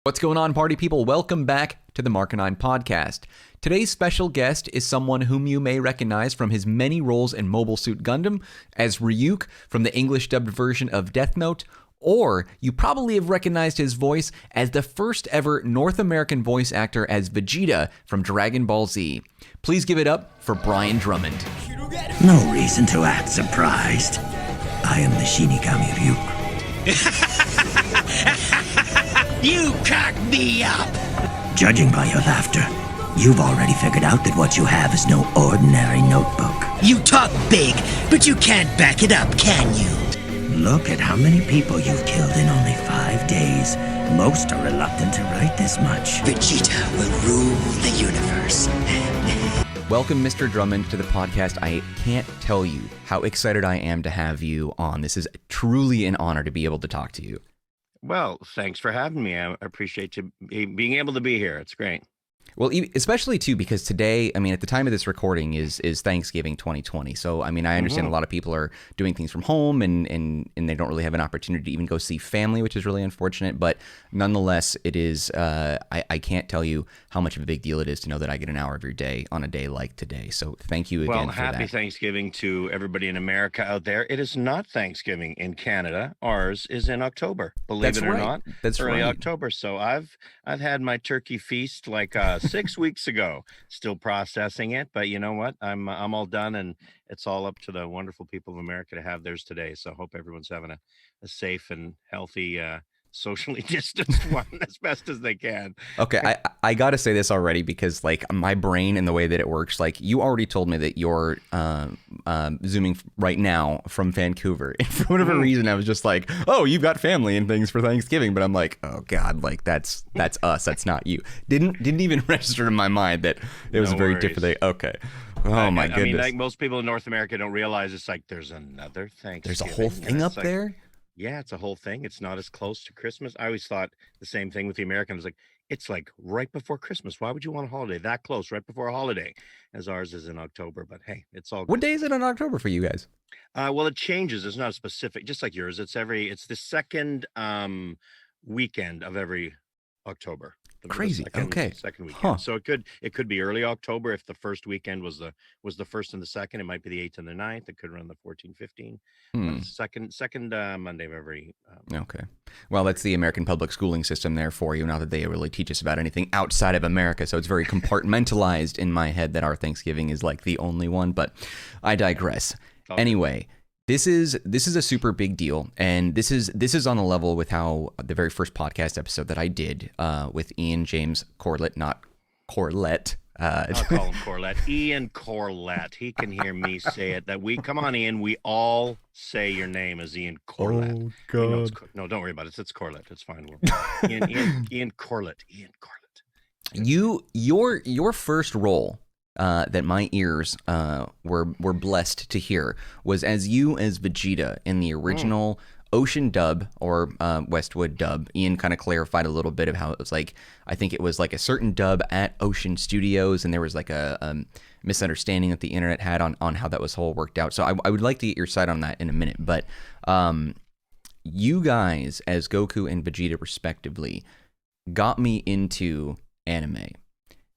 What's going on, party people? Welcome back to the Marcanine podcast. Today's special guest is someone whom you may recognize from his many roles in Mobile Suit Gundam as Ryuk from the English dubbed version of Death Note, or you probably have recognized his voice as the first ever North American voice actor as Vegeta from Dragon Ball Z. Please give it up for Brian Drummond. No reason to act surprised. I am the Shinigami Ryuk. You cocked me up! Judging by your laughter, you've already figured out that what you have is no ordinary notebook. You talk big, but you can't back it up, can you? Look at how many people you've killed in only 5 days. Most are reluctant to write this much. Vegeta will rule the universe. Welcome, Mr. Drummond, to the podcast. I can't tell you how excited I am to have you on. This is truly an honor to be able to talk to you. Well, thanks for having me. I appreciate you being able to be here. It's great. Well, especially, too, because today, I mean, at the time of this recording is Thanksgiving 2020. So, I mean, I understand a lot of people are doing things from home and they don't really have an opportunity to even go see family, which is really unfortunate. But nonetheless, it is, I can't tell you how much of a big deal it is to know that I get an hour of your day on a day like today. So thank you again for that. Well, happy Thanksgiving to everybody in America out there. It is not Thanksgiving in Canada. Ours is in October, believe it or not. That's early right. October. So I've had my turkey feast like 6 weeks ago, still processing it, but you know what? I'm all done, and it's all up to the wonderful people of America to have theirs today. So I hope everyone's having a safe and healthy, socially distanced one as best as they can. Okay, I gotta say this already because like my brain and the way that it works, like you already told me that you're zooming right now from Vancouver, and for whatever reason I was just like, oh, you've got family and things for Thanksgiving, but I'm like, oh god, like that's us, that's not you. Didn't even register in my mind that it was a very different day. Okay. Oh my goodness. I mean, like most people in North America don't realize it's like there's another Thanksgiving. There's a whole thing up there. Yeah, it's a whole thing. It's not as close to Christmas. I always thought the same thing with the Americans. Like, it's like right before Christmas. Why would you want a holiday that close, right before a holiday? As ours is in October. But hey, it's all good. What day is it in October for you guys? Well, it changes. It's not a specific, just like yours. It's the second weekend of every October. Crazy. Second weekend. Huh. So it could be early October if the first weekend was the first and the second. It might be the 8th and the 9th. It could run the 14th, 15th. Second Monday of every. Okay. Well, that's the American public schooling system there for you. Not that they really teach us about anything outside of America, so it's very compartmentalized in my head that our Thanksgiving is like the only one. But I digress. Okay. Anyway. This is a super big deal, and this is on a level with how the very first podcast episode that I did with Ian James Corlett, not Corlett. I'll call him Corlett. Ian Corlett. He can hear me say it. Come on, Ian. We all say your name as Ian Corlett. Oh God! No, don't worry about it. It's Corlett. It's fine. Ian Corlett. Ian Corlett. Your first role. That my ears were blessed to hear was as Vegeta in the original Ocean Dub or Westwood Dub. Ian kind of clarified a little bit of how it was like. I think it was like a certain dub at Ocean Studios, and there was like a misunderstanding that the internet had on how that was whole worked out. So I would like to get your side on that in a minute. But you guys as Goku and Vegeta respectively got me into anime,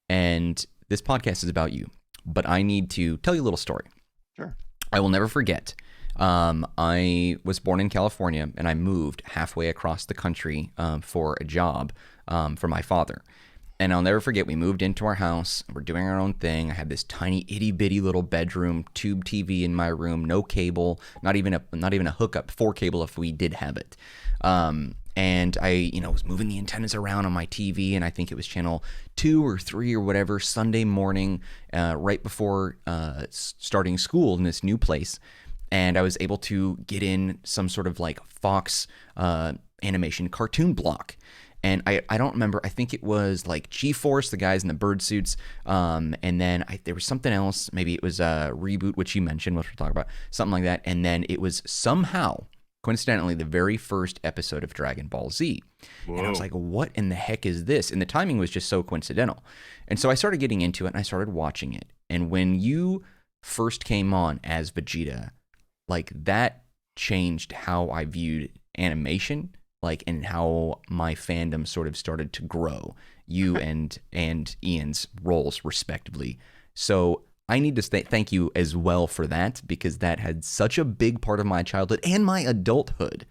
and this podcast is about you, but I need to tell you a little story. Sure. I will never forget. I was born in California, and I moved halfway across the country for a job for my father. And I'll never forget, we moved into our house. We're doing our own thing. I had this tiny itty-bitty little bedroom, tube TV in my room, no cable, not even a hookup for cable if we did have it. And I, was moving the antennas around on my TV, and I think it was channel 2 or 3 or whatever, Sunday morning, right before starting school in this new place. And I was able to get in some sort of like Fox animation cartoon block. And I don't remember, I think it was like G-Force, the guys in the bird suits. And then there was something else, maybe it was Reboot, which you mentioned, which we'll talk about, something like that. And then it was somehow, coincidentally, the very first episode of Dragon Ball Z. Whoa. And I was like, what in the heck is this? And the timing was just so coincidental. And so I started getting into it, and I started watching it. And when you first came on as Vegeta, like that changed how I viewed animation. like, and how my fandom sort of started to grow. You and Ian's roles respectively. So I need to thank you as well for that, because that had such a big part of my childhood and my adulthood.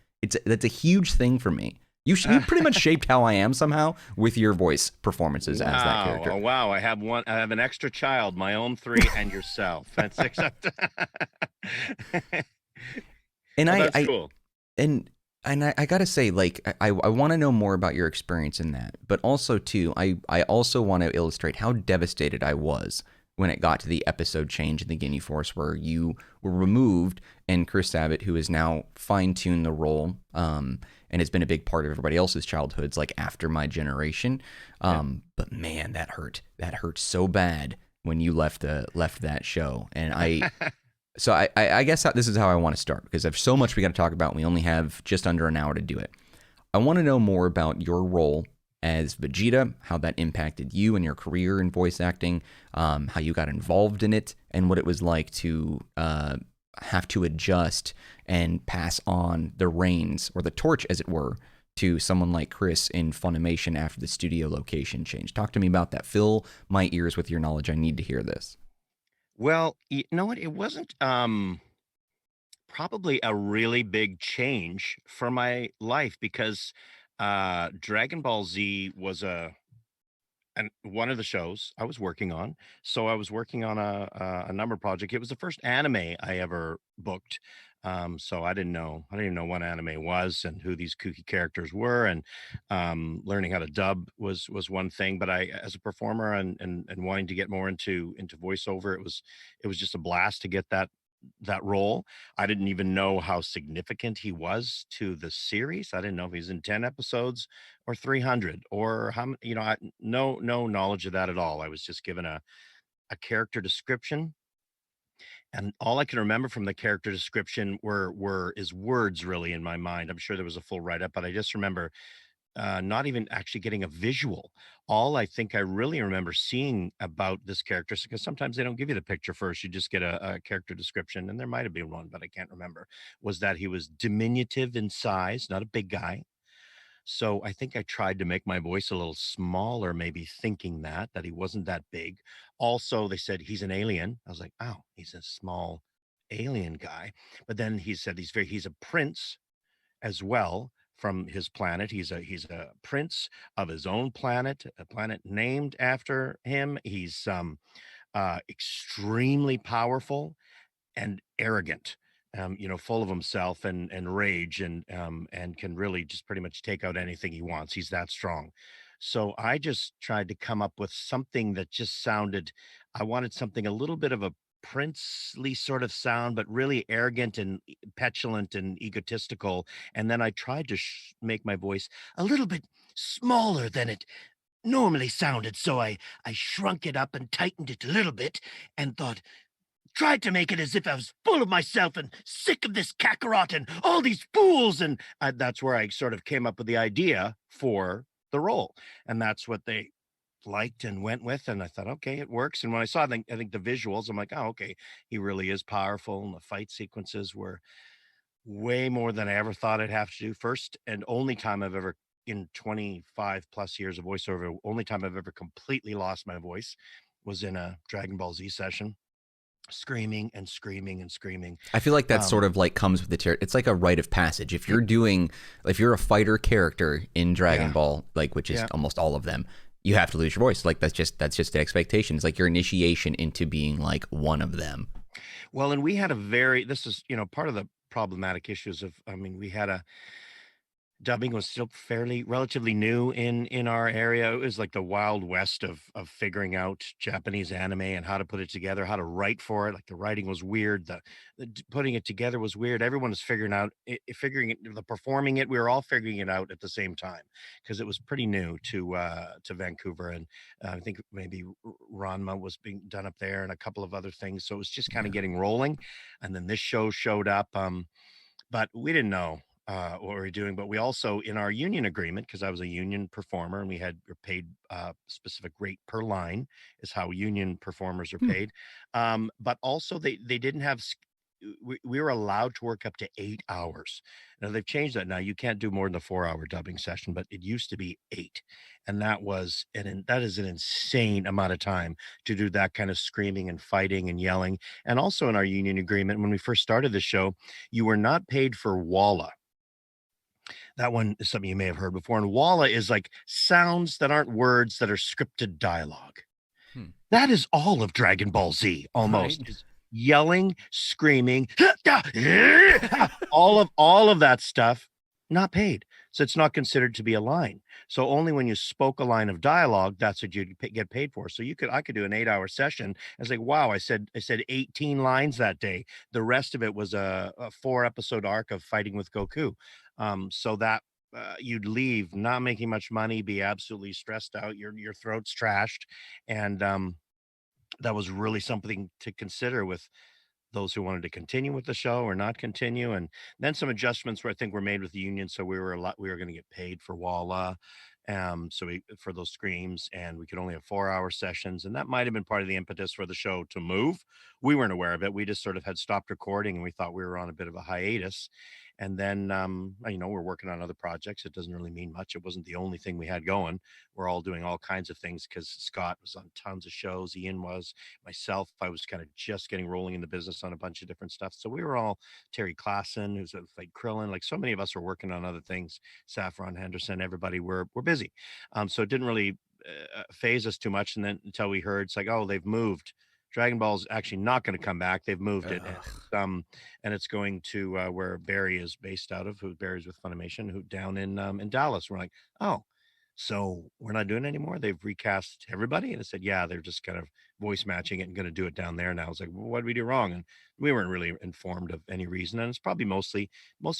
That's a huge thing for me. You pretty much shaped how I am somehow with your voice performances as that character. Oh, wow. I have an extra child, my own 3, and yourself. That's 6. And well, that's cool. And I gotta say, like, I want to know more about your experience in that, but also too, I also want to illustrate how devastated I was when it got to the episode change in the Guinea Force, where you were removed, and Chris Sabat, who has now fine-tuned the role, and has been a big part of everybody else's childhoods, like after my generation. But man, that hurt so bad when you left that show, and So I guess this is how I want to start, because there's so much we got to talk about, and we only have just under an hour to do it. I want to know more about your role as Vegeta, how that impacted you and your career in voice acting, how you got involved in it, and what it was like to have to adjust and pass on the reins, or the torch, as it were, to someone like Chris in Funimation after the studio location change. Talk to me about that. Fill my ears with your knowledge. I need to hear this. Well, you know what? It wasn't probably a really big change for my life, because Dragon Ball Z was one of the shows I was working on. So I was working on a number project. It was the first anime I ever booked. So I didn't even know what anime was and who these kooky characters were, and learning how to dub was one thing. But I, as a performer and wanting to get more into voiceover, it was just a blast to get that role. I didn't even know how significant he was to the series. I didn't know if he's in 10 episodes or 300, or how no knowledge of that at all. I was just given a character description, and all I can remember from the character description were is words really in my mind. I'm sure there was a full write up, but I just remember not even actually getting a visual. All I think I really remember seeing about this character, because sometimes they don't give you the picture first, you just get a character description, and there might have been one, but I can't remember, was that he was diminutive in size, not a big guy. So I think I tried to make my voice a little smaller, maybe thinking that he wasn't that big. Also, they said he's an alien. I was like, oh, he's a small alien guy. But then he said he's a prince as well from his planet. He's a prince of his own planet, a planet named after him. He's extremely powerful and arrogant, full of himself and rage, and can really just pretty much take out anything he wants. He's that strong. So I just tried to come up with something that just sounded, I wanted something a little bit of a princely sort of sound, but really arrogant and petulant and egotistical. And then I tried to make my voice a little bit smaller than it normally sounded. So I shrunk it up and tightened it a little bit, and tried to make it as if I was full of myself and sick of this Kakarot and all these fools. And that's where I sort of came up with the idea for the role. And that's what they liked and went with. And I thought, okay, it works. And when I saw, I think the visuals, I'm like, oh, okay, he really is powerful. And the fight sequences were way more than I ever thought I'd have to do. First and only time I've ever, in 25 plus years of voiceover, only time I've ever completely lost my voice was in a Dragon Ball Z session, screaming and screaming and screaming. I feel like that sort of like comes with the territory. It's like a rite of passage. If you're a fighter character in Dragon Ball, like, which is almost all of them, you have to lose your voice. Like, that's just the expectation. It's like your initiation into being like one of them. Well, and we had this is, part of the problematic issues of, we had dubbing was still relatively new in our area. It was like the wild west of figuring out Japanese anime and how to put it together, how to write for it. Like, the writing was weird, the putting it together was weird. Everyone was figuring it, the performing it. We were all figuring it out at the same time, because it was pretty new to Vancouver, and I think maybe Ranma was being done up there and a couple of other things. So it was just kind of getting rolling, and then this show showed up. But we didn't know what we were doing. But we also, in our union agreement, because I was a union performer and we were paid specific rate per line, is how union performers are paid. But also they didn't have we were allowed to work up to 8 hours. Now they've changed that. Now you can't do more than a 4 hour dubbing session, but it used to be 8, and that is an insane amount of time to do that kind of screaming and fighting and yelling. And also in our union agreement, when we first started the show, you were not paid for Walla. That one is something you may have heard before. And Walla is like sounds that aren't words, that are scripted dialogue. That is all of Dragon Ball Z almost. Right. Is yelling, screaming, all of that stuff, not paid. So it's not considered to be a line. So only when you spoke a line of dialogue, that's what you get paid for. So I could do an 8 hour session. I was like, wow, I said 18 lines that day. The rest of it was a 4 episode arc of fighting with Goku. So that you'd leave not making much money, be absolutely stressed out, your throat's trashed, and that was really something to consider with those who wanted to continue with the show or not continue. And then some adjustments were, I think, were made with the union, so we were going to get paid for Walla, for those screams, and we could only have 4 hour sessions, and that might have been part of the impetus for the show to move. We weren't aware of it. We just sort of had stopped recording, and we thought we were on a bit of a hiatus. And then, we're working on other projects. It doesn't really mean much. It wasn't the only thing we had going. We're all doing all kinds of things because Scott was on tons of shows. Ian was, myself, I was kind of just getting rolling in the business on a bunch of different stuff. So we were all, Terry Klassen, who's like Krillin, like so many of us were working on other things. Saffron Henderson, everybody, we're busy. So it didn't really phase us too much. And then until we heard, it's like, oh, they've moved. Dragon Ball's actually not going to come back. They've moved it, and it's going to where Barry is based out of. Who Barry's with Funimation, who down in Dallas. We're like, oh, so we're not doing it anymore. They've recast everybody, and it said, yeah, they're just kind of voice matching it and going to do it down there now. I was like, well, what did we do wrong? And we weren't really informed of any reason, and it's probably mostly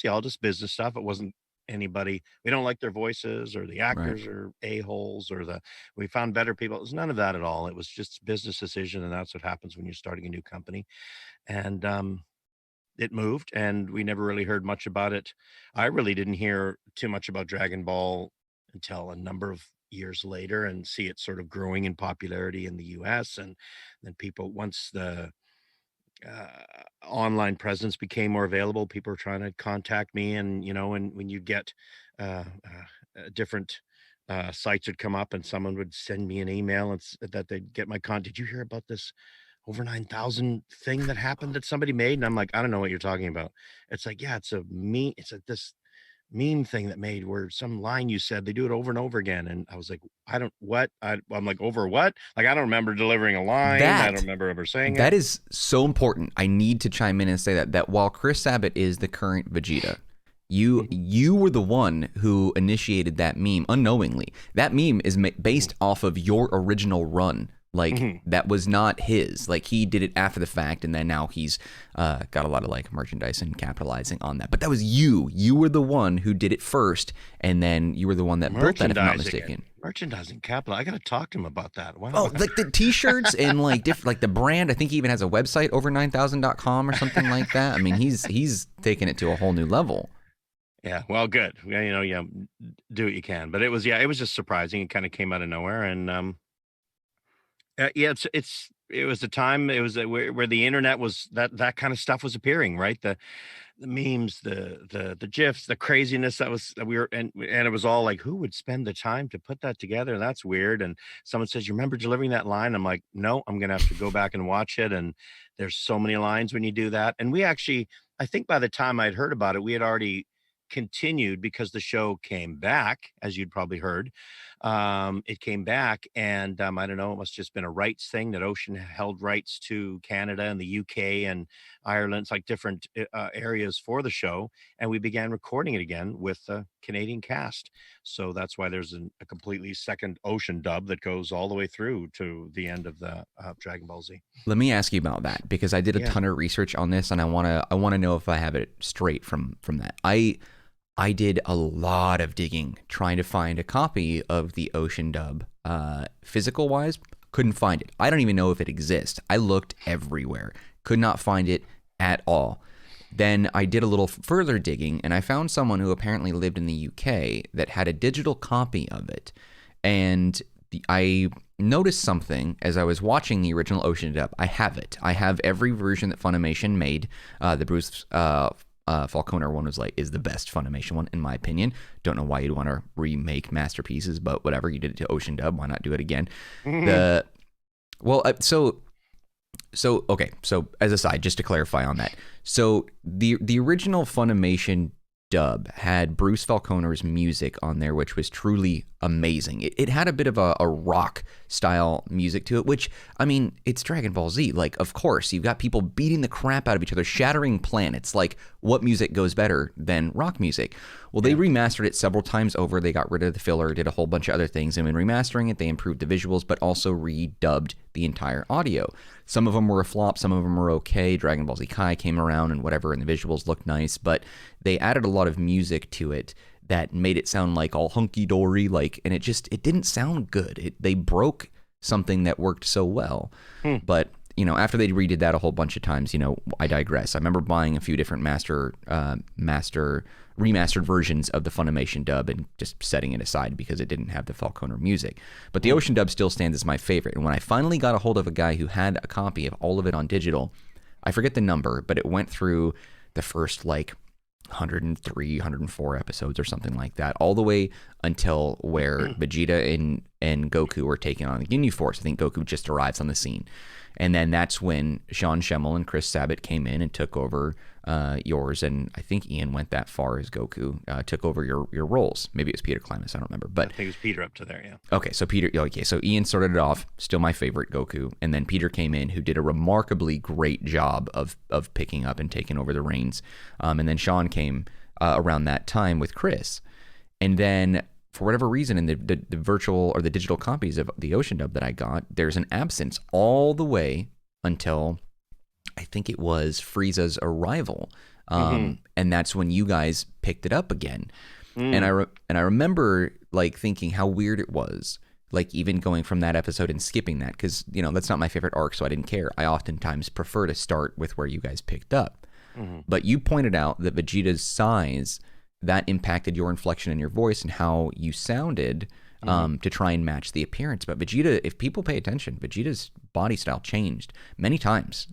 all just business stuff. It wasn't anybody, we don't like their voices or the actors or a-holes or we found better people. It was none of that at all. It was just business decision, and that's what happens when you're starting a new company. And it moved, and we never really heard much about it. I really didn't hear too much about Dragon Ball until a number of years later, and see it sort of growing in popularity in the US. And then people, once the online presence became more available, people were trying to contact me, and when you get different sites would come up, and someone would send me an email and that they'd get my did you hear about this over 9,000 thing that happened that somebody made? And I'm like, I don't know what you're talking about. It's like, yeah, it's this meme thing that made where some line you said, they do it over and over again. And I was like, I'm like, over what? Like, I don't remember delivering a line. I don't remember ever saying that it. Is so important. I need to chime in and say that while Chris Sabat is the current Vegeta, you were the one who initiated that meme unknowingly. That meme is based off of your original run. Like, that was not his. Like, he did it after the fact, and then now he's got a lot of, like, merchandise and capitalizing on that. But that was you. You were the one who did it first, and then you were the one that built that, if I'm not mistaken. Merchandising capital. I got to talk to him about that. Wow. Oh, like the T-shirts and, like, different, like the brand. I think he even has a website, over9000.com or something like that. I mean, he's taking it to a whole new level. Yeah, well, good. Yeah, do what you can. But it was just surprising. It kind of came out of nowhere, and it was a time, it was where the internet was, that kind of stuff was appearing, right? The memes, the GIFs, the craziness and it was all like, who would spend the time to put that together? That's weird. And someone says, you remember delivering that line? I'm like, no, I'm gonna have to go back and watch it. And there's so many lines when you do that. And we actually, I think by the time I'd heard about it, we had already continued, because the show came back, as you'd probably heard. It came back, and I don't know, it must have just been a rights thing that Ocean held rights to Canada and the UK and Ireland. It's like different areas for the show, and we began recording it again with a Canadian cast. So that's why there's a completely second Ocean dub that goes all the way through to the end of the Dragon Ball Z. Let me ask you about that, because I did a ton of research on this, and I want to know if I have it straight from that. I did a lot of digging trying to find a copy of the Ocean dub. Physical wise, couldn't find it. I don't even know if it exists. I looked everywhere, could not find it at all. Then I did a little further digging, and I found someone who apparently lived in the UK that had a digital copy of it. And I noticed something as I was watching the original Ocean Dub. I have it. I have every version that Funimation made. The Bruce Falconer one is the best Funimation one in my opinion. Don't know why you'd want to remake masterpieces, but whatever. You did it to Ocean Dub. Why not do it again? Okay. So as a side, just to clarify on that. So the original Funimation dub had Bruce Falconer's music on there, which was truly amazing. It had a bit of a rock style music to it, which, I mean, it's Dragon Ball Z. Like, of course, you've got people beating the crap out of each other, shattering planets. Like, what music goes better than rock music? Well, they remastered it several times over. They got rid of the filler, did a whole bunch of other things. And when remastering it, they improved the visuals, but also redubbed the entire audio. Some of them were a flop, some of them were okay. Dragon Ball Z Kai came around and whatever, and the visuals looked nice, but they added a lot of music to it that made it sound like all hunky-dory, like, and it didn't sound good. They broke something that worked so well. But, you know, after they redid that a whole bunch of times, you know, I digress. I remember buying a few different remastered versions of the Funimation dub and just setting it aside because it didn't have the Falconer music. But the Ocean dub still stands as my favorite. And when I finally got a hold of a guy who had a copy of all of it on digital, I forget the number, but it went through the first, like, 103, 104 episodes or something like that, all the way until where Vegeta and Goku were taking on the Ginyu Force. I think Goku just arrives on the scene. And then that's when Sean Schemmel and Chris Sabat came in and took over yours, and I think Ian went that far as Goku, took over your roles. Maybe it was Peter Klimas, I don't remember. But I think it was Peter up to there, yeah. Okay, so Ian started it off, still my favorite Goku, and then Peter came in, who did a remarkably great job of picking up and taking over the reins. And then Sean came around that time with Chris. And then for whatever reason, in the virtual or the digital copies of the Ocean dub that I got, there's an absence all the way until I think it was Frieza's arrival, and that's when you guys picked it up again. And I remember like thinking how weird it was, like even going from that episode and skipping that, because you know that's not my favorite arc, so I didn't care. I oftentimes prefer to start with where you guys picked up. But you pointed out that Vegeta's size, that impacted your inflection in your voice and how you sounded to try and match the appearance. But Vegeta, if people pay attention, Vegeta's body style changed many times.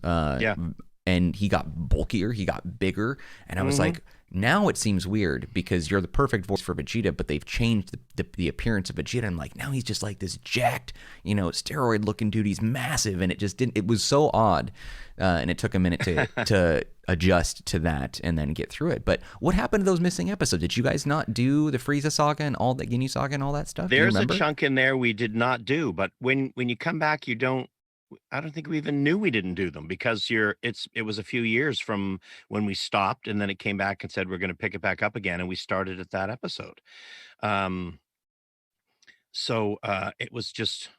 And he got bulkier, he got bigger. And I was like, now it seems weird because you're the perfect voice for Vegeta, but they've changed the appearance of Vegeta. And like, now he's just like this jacked, you know, steroid looking dude. He's massive. And it was so odd. And it took a minute to adjust to that and then get through it. But what happened to those missing episodes? Did you guys not do the Frieza saga and all that Ginyu saga and all that stuff? There's a chunk in there we did not do, but when you come back, I don't think we even knew we didn't do them because it was a few years from when we stopped, and then it came back and said we're going to pick it back up again, and we started at that episode. So it was just,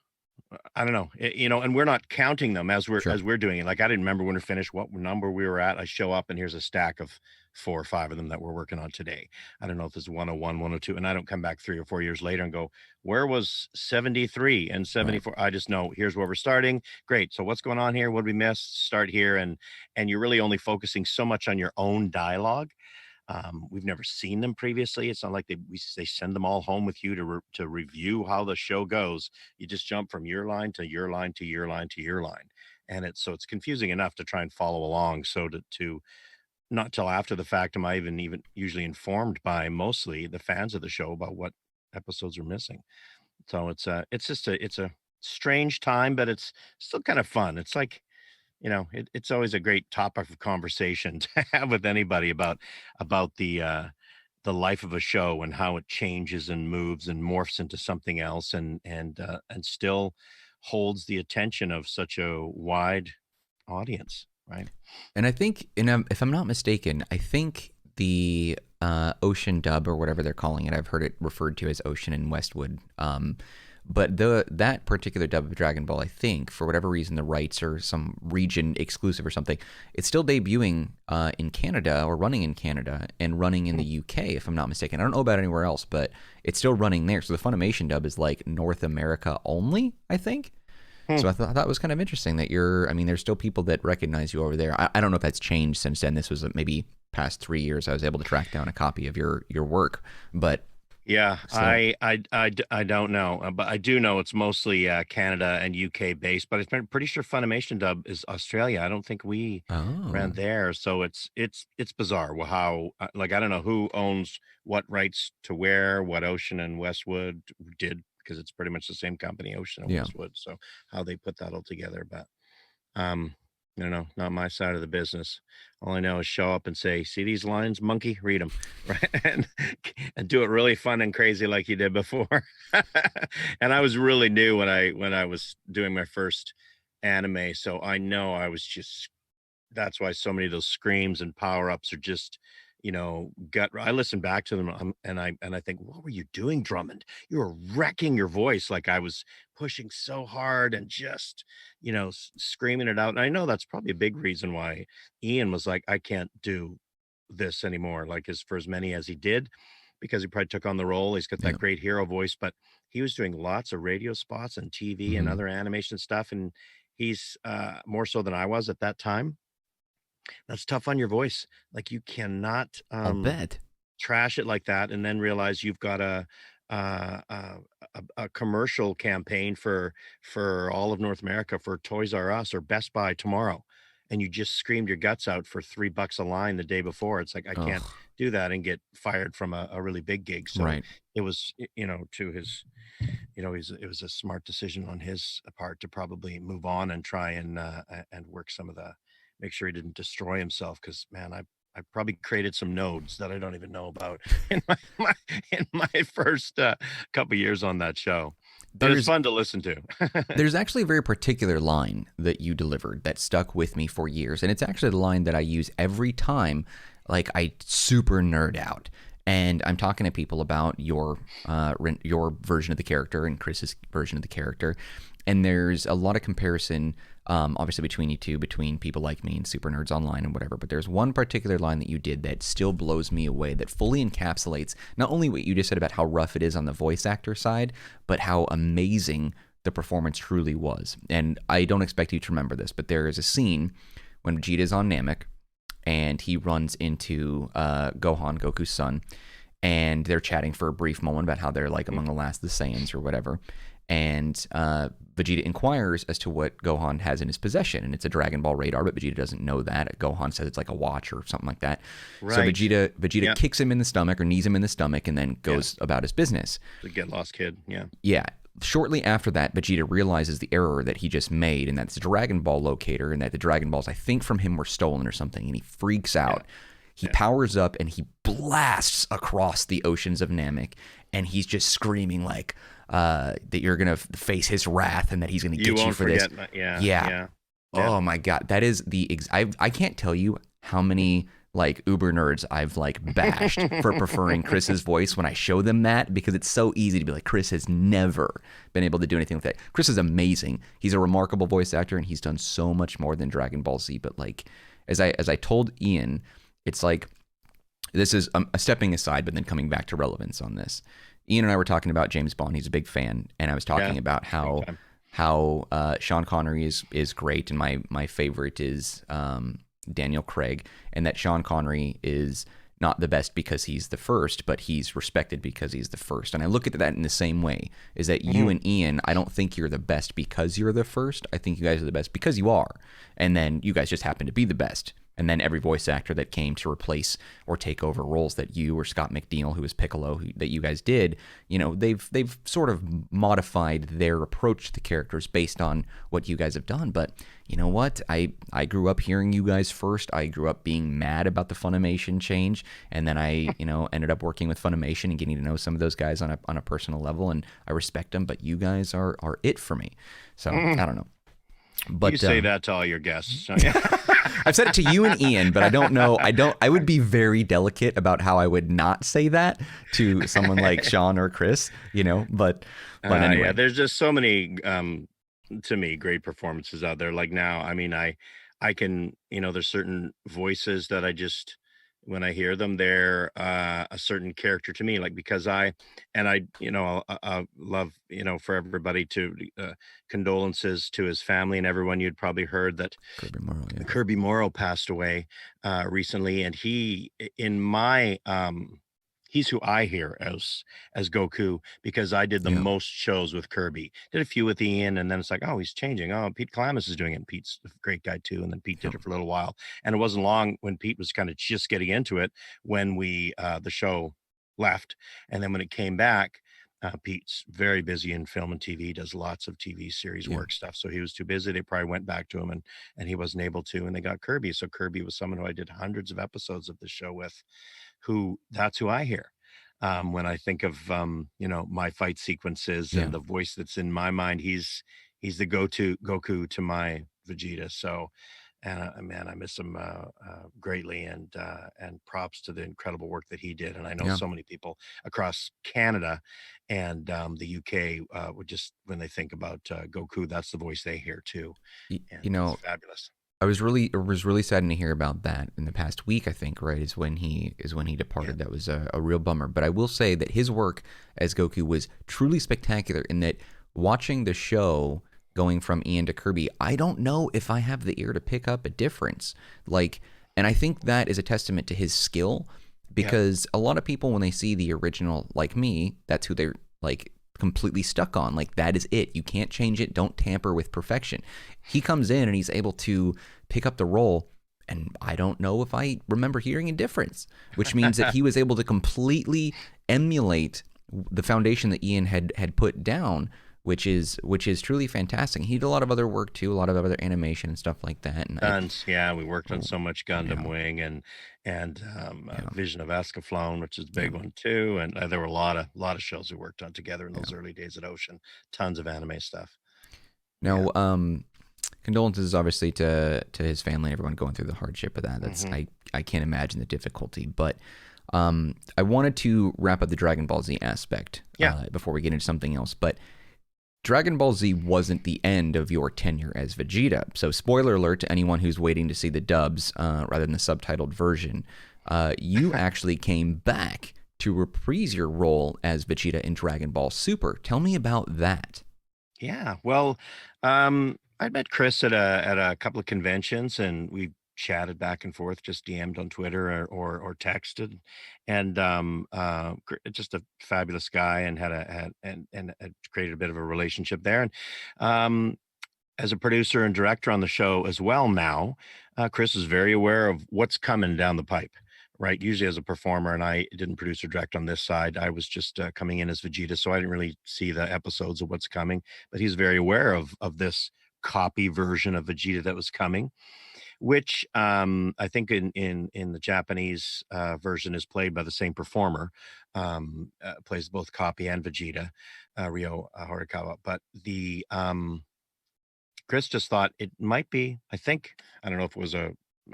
I don't know, you know, and we're not counting them as we're doing it. Like I didn't remember when we finished what number we were at. I show up and here's a stack of 4 or 5 of them that we're working on today. I don't know if it's 101, 102, and I don't come back 3 or 4 years later and go, where was 73 and 74? Right. I just know here's where we're starting. Great. So what's going on here? What did we miss? Start here. And you're really only focusing so much on your own dialogue. We've never seen them previously. It's not like they send them all home with you to review how the show goes. You just jump from your line to your line to your line to your line. And it's confusing enough to try and follow along. So to not till after the fact am I even usually informed by mostly the fans of the show about what episodes are missing. So it's a strange time, but it's still kind of fun. It's like, you know, it's always a great topic of conversation to have with anybody about the life of a show and how it changes and moves and morphs into something else and still holds the attention of such a wide audience. Right. And I think, if I'm not mistaken, I think the Ocean dub or whatever they're calling it, I've heard it referred to as Ocean and Westwood. But that particular dub of Dragon Ball, I think, for whatever reason, the rights are some region exclusive or something. It's still debuting in Canada or running in Canada and running in the UK, if I'm not mistaken. I don't know about anywhere else, but it's still running there. So the Funimation dub is like North America only, I think. So I thought that was kind of interesting that there's still people that recognize you over there. I don't know if that's changed since then. This was maybe past 3 years. I was able to track down a copy of your work, but Yeah, So, I don't know, but I do know it's mostly Canada and UK based, but pretty sure Funimation Dub is Australia. I don't think we ran oh, there, so it's bizarre how like I don't know who owns what rights to where, what Ocean and Westwood did because it's pretty much the same company, Ocean and yeah. Westwood. So how they put that all together, but um, I don't know, not my side of the business. All I know is show up and say, "See these lines, monkey? Read them," right? And do it really fun and crazy like you did before. And I was really new when I was doing my first anime, so I know I was just that's why so many of those screams and power ups are just, gut. I listen back to them and I think, what were you doing, Drummond? You were wrecking your voice like I was pushing so hard and just, screaming it out. And I know that's probably a big reason why Ian was like, I can't do this anymore, like as for as many as he did, because he probably took on the role. He's got Yeah. that great hero voice, but he was doing lots of radio spots and TV and Hmm. other animation stuff. And he's more so than I was at that time. That's tough on your voice. Like you cannot I'll bet. trash it like that and then realize you've got a, a, a commercial campaign for all of North America for Toys R Us or Best Buy tomorrow. And you just screamed your guts out for $3 a line the day before. It's like I can't Oh, do that and get fired from a really big gig. So right. it was, to his, it was a smart decision on his part to probably move on and try and work some of the make sure he didn't destroy himself because man, I probably created some nodes that I don't even know about in my first couple years on that show. But it's There's fun to listen to. there's actually a very particular line that you delivered that stuck with me for years, and it's actually the line that I use every time, like I super nerd out, and I'm talking to people about your version of the character and Chris's version of the character, and there's a lot of comparison, obviously between you two, between people like me and super nerds online and whatever. But there's one particular line that you did that still blows me away, that fully encapsulates not only what you just said about how rough it is on the voice actor side, but how amazing the performance truly was. And I don't expect you to remember this, but there is a scene when Vegeta is on Namek and he runs into Goku's son, and they're chatting for a brief moment about how they're like among the last of the Saiyans or whatever. And Vegeta inquires as to what Gohan has in his possession, and it's a Dragon Ball radar, but Vegeta doesn't know that. Gohan says it's like a watch or something like that. So Right. Vegeta Yeah. kicks him in the stomach or knees him in the stomach and then goes about his business. The get lost kid. Yeah. Yeah. Shortly after that, Vegeta realizes the error that he just made, and that's the Dragon Ball locator, and that the Dragon Balls, I think, from him were stolen or something, and he freaks out. He powers up and he blasts across the oceans of Namek, and he's just screaming like that you're gonna face his wrath and that he's gonna get you won't for this. forget. Yeah. Yeah. Oh my god, that is I can't tell you how many like uber nerds I've like bashed for preferring Chris's voice when I show them that, because it's so easy to be like, Chris has never been able to do anything with that. Chris is amazing. He's a remarkable voice actor and he's done so much more than Dragon Ball Z. But like, as I told Ian, it's like, this is a stepping aside, but then coming back to relevance on this. Ian and I were talking about James Bond. He's a big fan, and I was talking about how Sean Connery is great, and my favorite is Daniel Craig, and that Sean Connery is not the best because he's the first, but he's respected because he's the first. And I look at that in the same way, is that you and Ian, I don't think you're the best because you're the first. I think you guys are the best because you are. And then you guys just happen to be the best. And then every voice actor that came to replace or take over roles that you or Scott McNeil, who was Piccolo, that you guys did, they've sort of modified their approach to the characters based on what you guys have done. But you know what? I grew up hearing you guys first. I grew up being mad about the Funimation change, and then I ended up working with Funimation and getting to know some of those guys on a personal level, and I respect them. But you guys are it for me. So I don't know. But you say that to all your guests. I've said it to you and Ian, but I don't know. I would be very delicate about how I would not say that to someone like Sean or Chris, but anyway. Yeah, there's just so many, to me, great performances out there. Like now, I mean, I can, there's certain voices that I just, when I hear them, they're a certain character to me, like because I love, for everybody to condolences to his family and everyone. You'd probably heard that Kirby Morrow passed away recently, and he, in my he's who I hear as Goku, because I did the Yeah. most shows with Kirby. Did a few with Ian, and then it's like, oh, he's changing. Oh, Pete Calamus is doing it. And Pete's a great guy too. And then Pete did Yeah. it for a little while. And it wasn't long when Pete was kind of just getting into it when the show left. And then when it came back, Pete's very busy in film and TV, does lots of TV series Yeah. work stuff. So he was too busy. They probably went back to him, and he wasn't able to. And they got Kirby. So Kirby was someone who I did hundreds of episodes of the show with, that's who I hear. When I think of my fight sequences Yeah. and the voice that's in my mind, he's the go-to Goku to my Vegeta. So, and man, I miss him greatly, and props to the incredible work that he did. And I know Yeah. so many people across Canada and the UK would just, when they think about Goku, that's the voice they hear too. And it's fabulous. I was really saddened to hear about that in the past week. I think is when he departed. Yeah. That was a real bummer. But I will say that his work as Goku was truly spectacular. In that, watching the show going from Ian to Kirby, I don't know if I have the ear to pick up a difference. And I think that is a testament to his skill, because a lot of people, when they see the original, like me, that's who they're completely stuck on. That is it. You can't change it. Don't tamper with perfection. He comes in and he's able to pick up the role, and I don't know if I remember hearing a difference, which means that he was able to completely emulate the foundation that Ian had put down, which is truly fantastic. He did a lot of other work too, a lot of other animation and stuff like that. And we worked on so much Gundam Wing and Vision of Escaflowne, which is a big one too. And there were a lot of shows we worked on together in those early days at Ocean. Tons of anime stuff. Now, condolences obviously to his family, everyone going through the hardship of that. That's I can't imagine the difficulty, but I wanted to wrap up the Dragon Ball Z aspect before we get into something else. But Dragon Ball Z wasn't the end of your tenure as Vegeta. So, spoiler alert to anyone who's waiting to see the dubs rather than the subtitled version. You actually came back to reprise your role as Vegeta in Dragon Ball Super. Tell me about that. Yeah, well, I met Chris at a couple of conventions, and we chatted back and forth, just DM'd on Twitter or texted, and just a fabulous guy, and had created a bit of a relationship there. And as a producer and director on the show as well now, Chris is very aware of what's coming down the pipe. Right. Usually as a performer, and I didn't produce or direct on this side. I was just coming in as Vegeta, so I didn't really see the episodes of what's coming. But he's very aware of this copy version of Vegeta that was coming, which I think in the Japanese version is played by the same performer, plays both copy and Vegeta, Ryo Horikawa. But the Chris just thought it might be. I don't know if it was a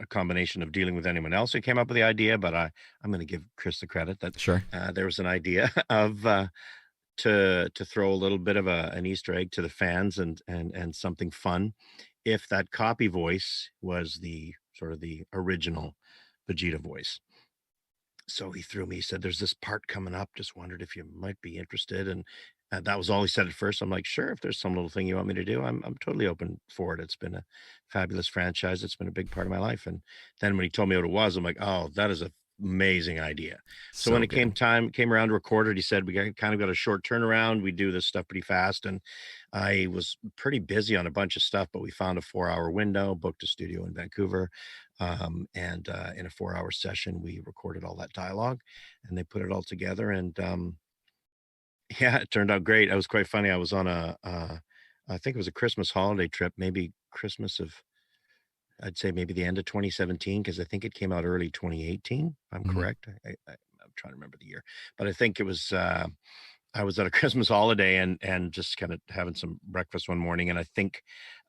combination of dealing with anyone else who came up with the idea, but I'm going to give Chris the credit that there was an idea of to throw a little bit of an Easter egg to the fans and something fun, if that copy voice was the sort of the original Vegeta voice. So he said, "There's this part coming up. Just wondered if you might be interested." And that was all he said at first. I'm like, "Sure, if there's some little thing you want me to do, I'm totally open for it. It's been a fabulous franchise. It's been a big part of my life." And then when he told me what it was, I'm like, "Oh, that is an amazing idea." So when it came around to record it, he said, "We kind of got a short turnaround. We do this stuff pretty fast." And I was pretty busy on a bunch of stuff, but we found a 4-hour window, booked a studio in Vancouver. And in a 4-hour session, we recorded all that dialogue, and they put it all together. And yeah, it turned out great. It was quite funny. I was on I think it was a Christmas holiday trip, maybe I'd say maybe the end of 2017, because I think it came out early 2018. I'm correct. I'm trying to remember the year, but I think it was, I was at a Christmas holiday and just kind of having some breakfast one morning. And I think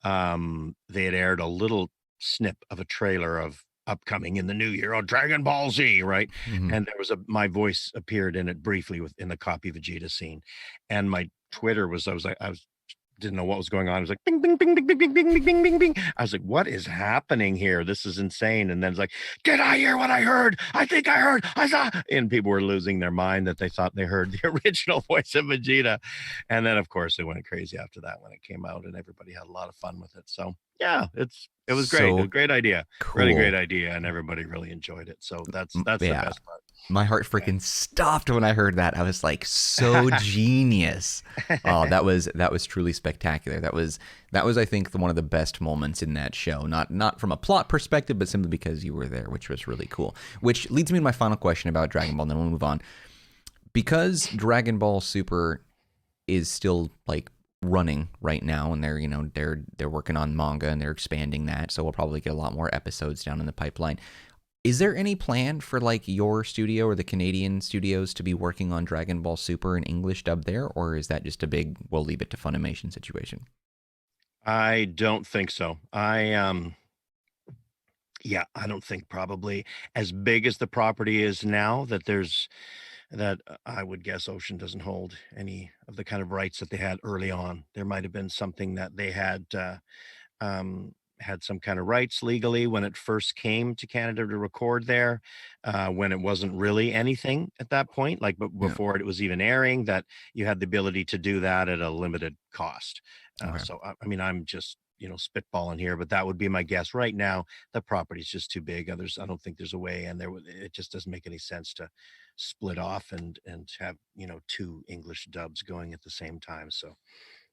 they had aired a little snip of a trailer of upcoming in the new year, Dragon Ball Z, right? And there was my voice appeared in it briefly in the copy Vegeta scene. And my Twitter was, didn't know what was going on. I was like, bing, bing, bing, bing, bing, bing, bing, bing, bing, bing, bing. I was like, what is happening here? This is insane. And then it's like, did I hear what I heard? I think I heard, I saw. And people were losing their mind that they thought they heard the original voice of Vegeta. And then, of course, it went crazy after that when it came out, and everybody had a lot of fun with it. So Yeah, it was great. It was a So great idea. Really great cool. idea, and everybody really enjoyed it. So that's the Yeah. best part. My heart freaking stopped when I heard that. I was like, so genius. Oh, that was truly spectacular. That was I think one of the best moments in that show. Not from a plot perspective, but simply because you were there, which was really cool. Which leads me to my final question about Dragon Ball, and then we'll move on. Because Dragon Ball Super is still like running right now, and they're working on manga and they're expanding that, so we'll probably get a lot more episodes down in the pipeline. Is there any plan for like your studio or the Canadian studios to be working on Dragon Ball Super in English dub there, or is that just a big we'll leave it to Funimation situation? I don't think so. Yeah, I don't think probably as big as the property is now that I would guess Ocean doesn't hold any of the kind of rights that they had early on. There might have been something that they had some kind of rights legally when it first came to Canada to record there, when it wasn't really anything at that point, like but Yeah. before it was even airing, that you had the ability to do that at a limited cost. Okay. So I mean, I'm just spitballing here, but that would be my guess. Right now, the property's just too big. I don't think there's a way, and it just doesn't make any sense to split off and have two English dubs going at the same time. So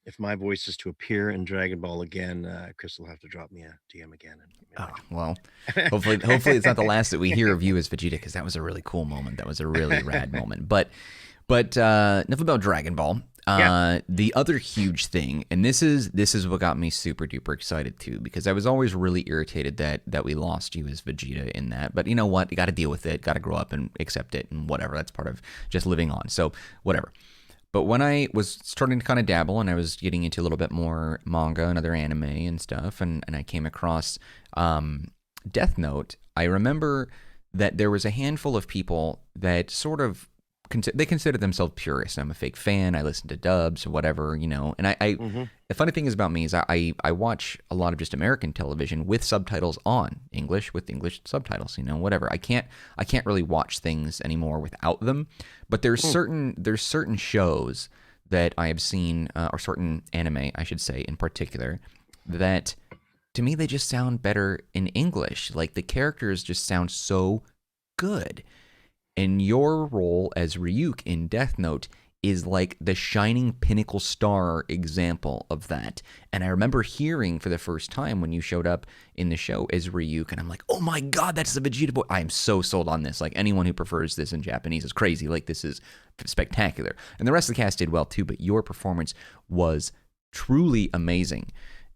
if my voice is to appear in Dragon Ball again, Chris will have to drop me a DM again and let Oh, me well, know. hopefully it's not the last that we hear of you as Vegeta, because that was a really cool moment. That was a really rad moment. But enough about Dragon Ball. Yeah. The other huge thing, and this is what got me super duper excited too, because I was always really irritated that we lost you as Vegeta in that. But you know what? You got to deal with it. Got to grow up and accept it, and whatever. That's part of just living on. So whatever. But when I was starting to kind of dabble and I was getting into a little bit more manga and other anime and stuff, and I came across Death Note, I remember that there was a handful of people that sort of they consider themselves purists. I'm a fake fan. I listen to dubs or whatever, And the funny thing is about me is I watch a lot of just American television with subtitles on English, with English subtitles, whatever. I can't really watch things anymore without them. But there's certain shows that I have seen, or certain anime, I should say, in particular, that to me they just sound better in English. Like the characters just sound so good. And your role as Ryuk in Death Note is like the shining pinnacle star example of that. And I remember hearing for the first time when you showed up in the show as Ryuk, and I'm like, oh my God, that's the Vegeta boy. I am so sold on this. Like anyone who prefers this in Japanese is crazy. Like this is spectacular. And the rest of the cast did well too, but your performance was truly amazing.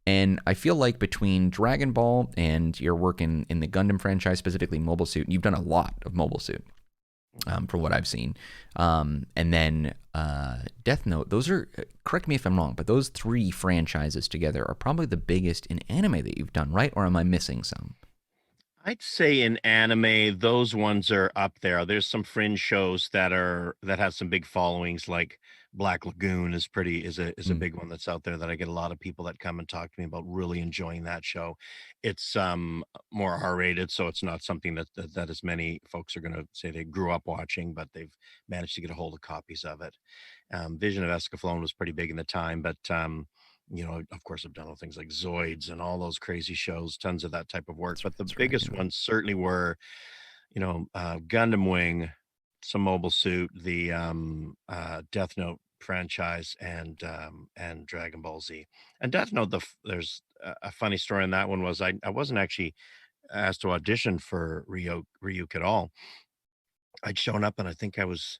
And I feel like between Dragon Ball and your work in the Gundam franchise, specifically Mobile Suit, you've done a lot of Mobile Suit. From what I've seen. And then Death Note, those are, correct me if I'm wrong, but those three franchises together are probably the biggest in anime that you've done, right? Or am I missing some? I'd say in anime, those ones are up there. There's some fringe shows that have some big followings, like Black Lagoon is a big one that's out there that I get a lot of people that come and talk to me about really enjoying that show. It's more R-rated, so it's not something that as many folks are going to say they grew up watching, but they've managed to get a hold of copies of it. Vision of Escaflowne was pretty big in the time, but of course, I've done all things like Zoids and all those crazy shows, tons of that type of work. But the That's right. biggest ones certainly were, Gundam Wing, some Mobile Suit, the Death Note franchise, and Dragon Ball Z. And Death Note, there's a funny story on that one was I wasn't actually asked to audition for Ryuk at all. I'd shown up and I think I was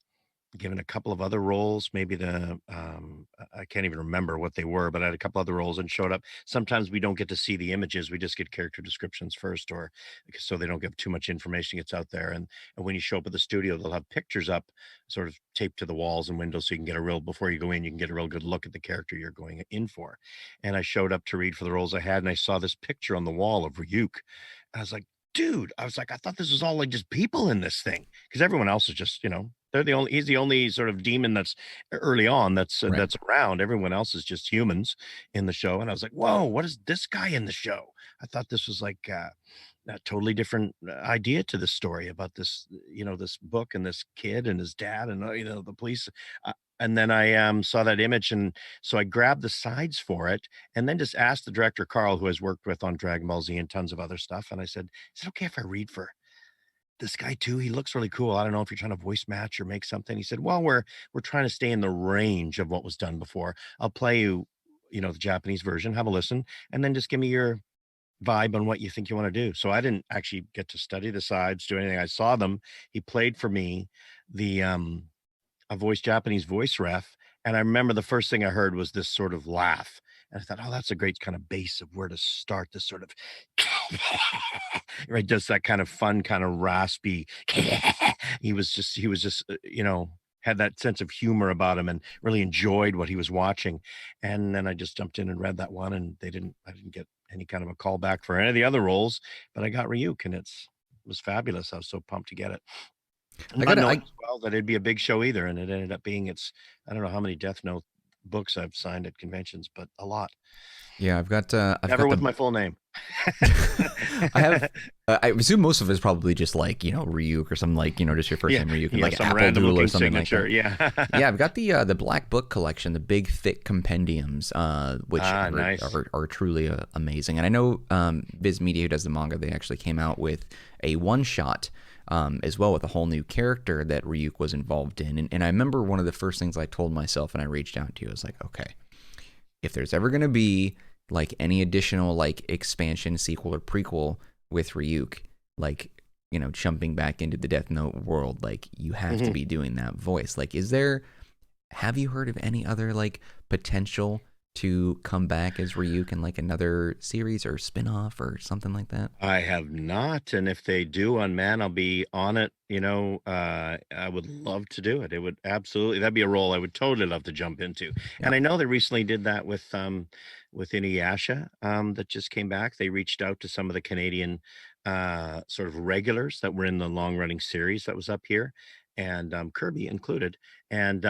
given a couple of other roles, maybe I can't even remember what they were, but I had a couple other roles and showed up. Sometimes we don't get to see the images, we just get character descriptions first, or so they don't give too much information gets out there. And when you show up at the studio, they'll have pictures up, sort of taped to the walls and windows, so you can get a real, before you go in, you can get a real good look at the character you're going in for. And I showed up to read for the roles I had, and I saw this picture on the wall of Ryuk. I was like, dude, I thought this was all like just people in this thing, because everyone else is just, he's the only sort of demon that's early on that's Right. that's around. Everyone else is just humans in the show. And I was like, whoa, what is this guy in the show? I thought this was like a totally different idea to the story about this, this book and this kid and his dad and the police. and then I saw that image, and so I grabbed the sides for it, and then just asked the director Carl, who has worked with on Dragon Ball Z and tons of other stuff, and I said, "Is it okay if I read for this guy too? He looks really cool. I don't know if you're trying to voice match or make something." He said, "Well, we're trying to stay in the range of what was done before. I'll play you, the Japanese version. Have a listen, and then just give me your vibe on what you think you want to do." So I didn't actually get to study the sides, do anything. I saw them. He played for me the a Japanese voice ref, and I remember the first thing I heard was this sort of laugh. And I thought, oh, that's a great kind of base of where to start this sort of right, does that kind of fun, kind of raspy. He was just had that sense of humor about him and really enjoyed what he was watching. And then I just jumped in and read that one, and I didn't get any kind of a call back for any of the other roles, but I got Ryuk, and it was fabulous. I was so pumped to get it. Not knowing as well that it'd be a big show either, and it ended up being I don't know how many Death Note books I've signed at conventions, but a lot. Yeah, I've got Never with my full name. I have. I assume most of it is probably just like Ryuk or something like just your first name Ryuk, like some Apple random Duel or looking something signature. like that. Yeah, I've got the Black Book collection, the big thick compendiums, which nice. are truly amazing. And I know Viz Media, who does the manga, they actually came out with a one shot. As well, with a whole new character that Ryuk was involved in. And I remember one of the first things I told myself, and I reached out to you, I was like, okay, if there's ever going to be like any additional like expansion, sequel, or prequel with Ryuk, like, jumping back into the Death Note world, like you have to be doing that voice. Like, have you heard of any other like potential to come back as Ryuk in like another series or spin-off or something like that? I have not, and if they do on Man, I'll be on it. I would love to do it. It would absolutely, that'd be a role I would totally love to jump into. Yeah. And I know they recently did that with Inuyasha, that just came back. They reached out to some of the Canadian sort of regulars that were in the long-running series that was up here, and Kirby included, and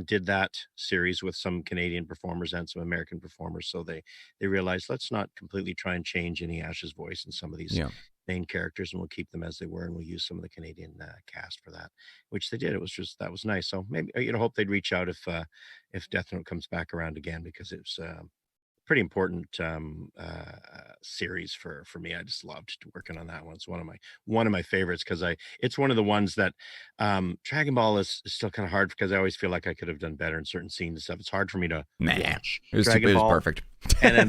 did that series with some Canadian performers and some American performers. So they realized, let's not completely try and change Inuyasha's voice in some of these main characters, and we'll keep them as they were, and we'll use some of the Canadian cast for that, which they did. That was nice. So maybe hope they'd reach out if Death Note comes back around again, because it's pretty important series for me. I just loved working on that one. It's one of my favorites, because it's one of the ones that Dragon Ball is still kind of hard, because I always feel like I could have done better in certain scenes and stuff. It's hard for me to watch Dragon Ball. Perfect. And then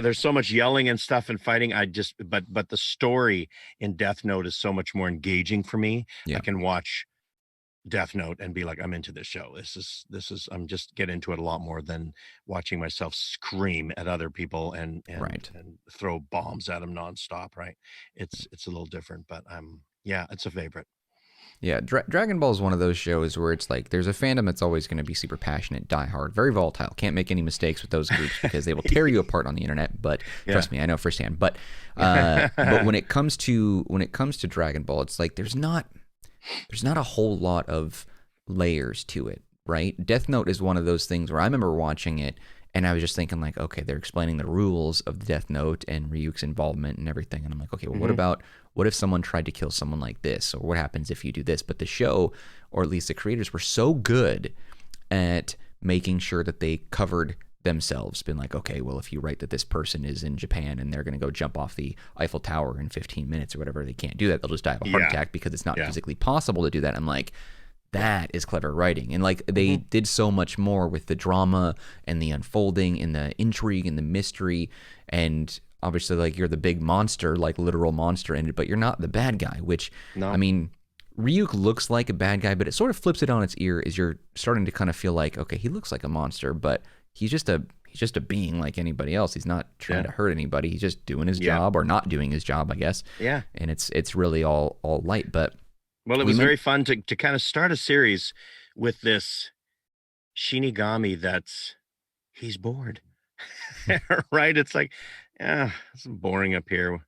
there's so much yelling and stuff and fighting. But the story in Death Note is so much more engaging for me. Yeah. I can watch Death Note and be like, I'm into this show. I'm just get into it a lot more than watching myself scream at other people and throw bombs at them nonstop. Right. It's a little different, but it's a favorite. Yeah, Dragon Ball is one of those shows where it's like there's a fandom that's always going to be super passionate, diehard, very volatile. Can't make any mistakes with those groups because they will tear you apart on the internet. But trust me, I know firsthand. But when it comes to Dragon Ball, it's like there's not a whole lot of layers to it, right? Death Note is one of those things where I remember watching it and I was just thinking like, okay, they're explaining the rules of the Death Note and Ryuk's involvement and everything. And I'm like, okay, well, what if someone tried to kill someone like this? Or what happens if you do this? But the show, or at least the creators, were so good at making sure that they covered themselves, been like, okay, well, if you write that this person is in Japan and they're going to go jump off the Eiffel Tower in 15 minutes or whatever, they can't do that. They'll just die of a heart attack because it's not physically possible to do that. I'm like, that is clever writing. And like they did so much more with the drama and the unfolding and the intrigue and the mystery. And obviously, like, you're the big monster, like literal monster in it, but you're not the bad guy, which, I mean, Ryuk looks like a bad guy, but it sort of flips it on its ear as you're starting to kind of feel like, okay, he looks like a monster, but he's just a being like anybody else. He's not trying to hurt anybody. He's just doing his job, or not doing his job, I guess. Yeah. And it's really all light. But well, it was very fun to kind of start a series with this Shinigami he's bored. Right? It's like, it's boring up here.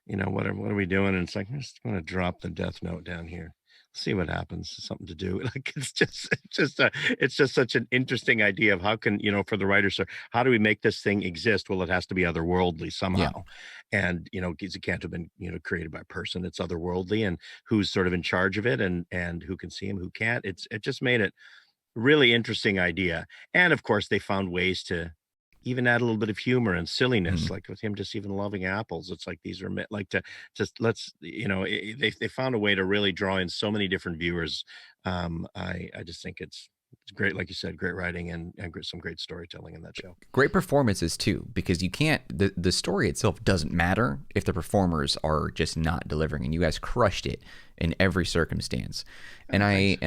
What are we doing? And it's like, I'm just going to drop the Death Note down here. See what happens. Something to do. Like, it's just such an interesting idea of how can, for the writers, how do we make this thing exist? Well, it has to be otherworldly somehow. And, because it can't have been, created by a person. It's otherworldly, and who's sort of in charge of it, and who can see him, who can't. It just made it really interesting idea. And of course, they found ways to even add a little bit of humor and silliness, like with him just even loving apples. It's like these are like to just let's they found a way to really draw in so many different viewers. I just think it's great, like you said, great writing and some great storytelling in that show. Great performances too, because you can't the story itself doesn't matter if the performers are just not delivering, and you guys crushed it in every circumstance. And I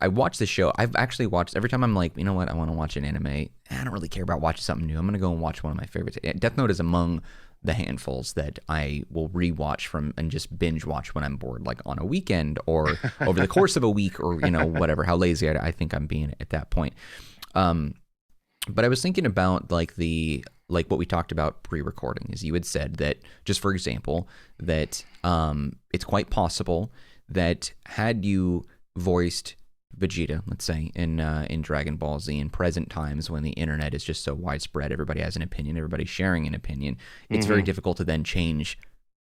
watched the show. I've actually watched every time I'm like, you know what, I want to watch an anime. I don't really care about watching something new. I'm gonna go and watch one of my favorites. Death Note is among the handfuls that I will rewatch from and just binge watch when I'm bored, like on a weekend or over the course of a week, or whatever, how lazy I think I'm being at that point. But I was thinking about like what we talked about pre-recording, is you had said that, just for example, that it's quite possible that had you voiced Vegeta, let's say, in Dragon Ball Z in present times when the internet is just so widespread, everybody has an opinion, everybody's sharing an opinion, it's very difficult to then change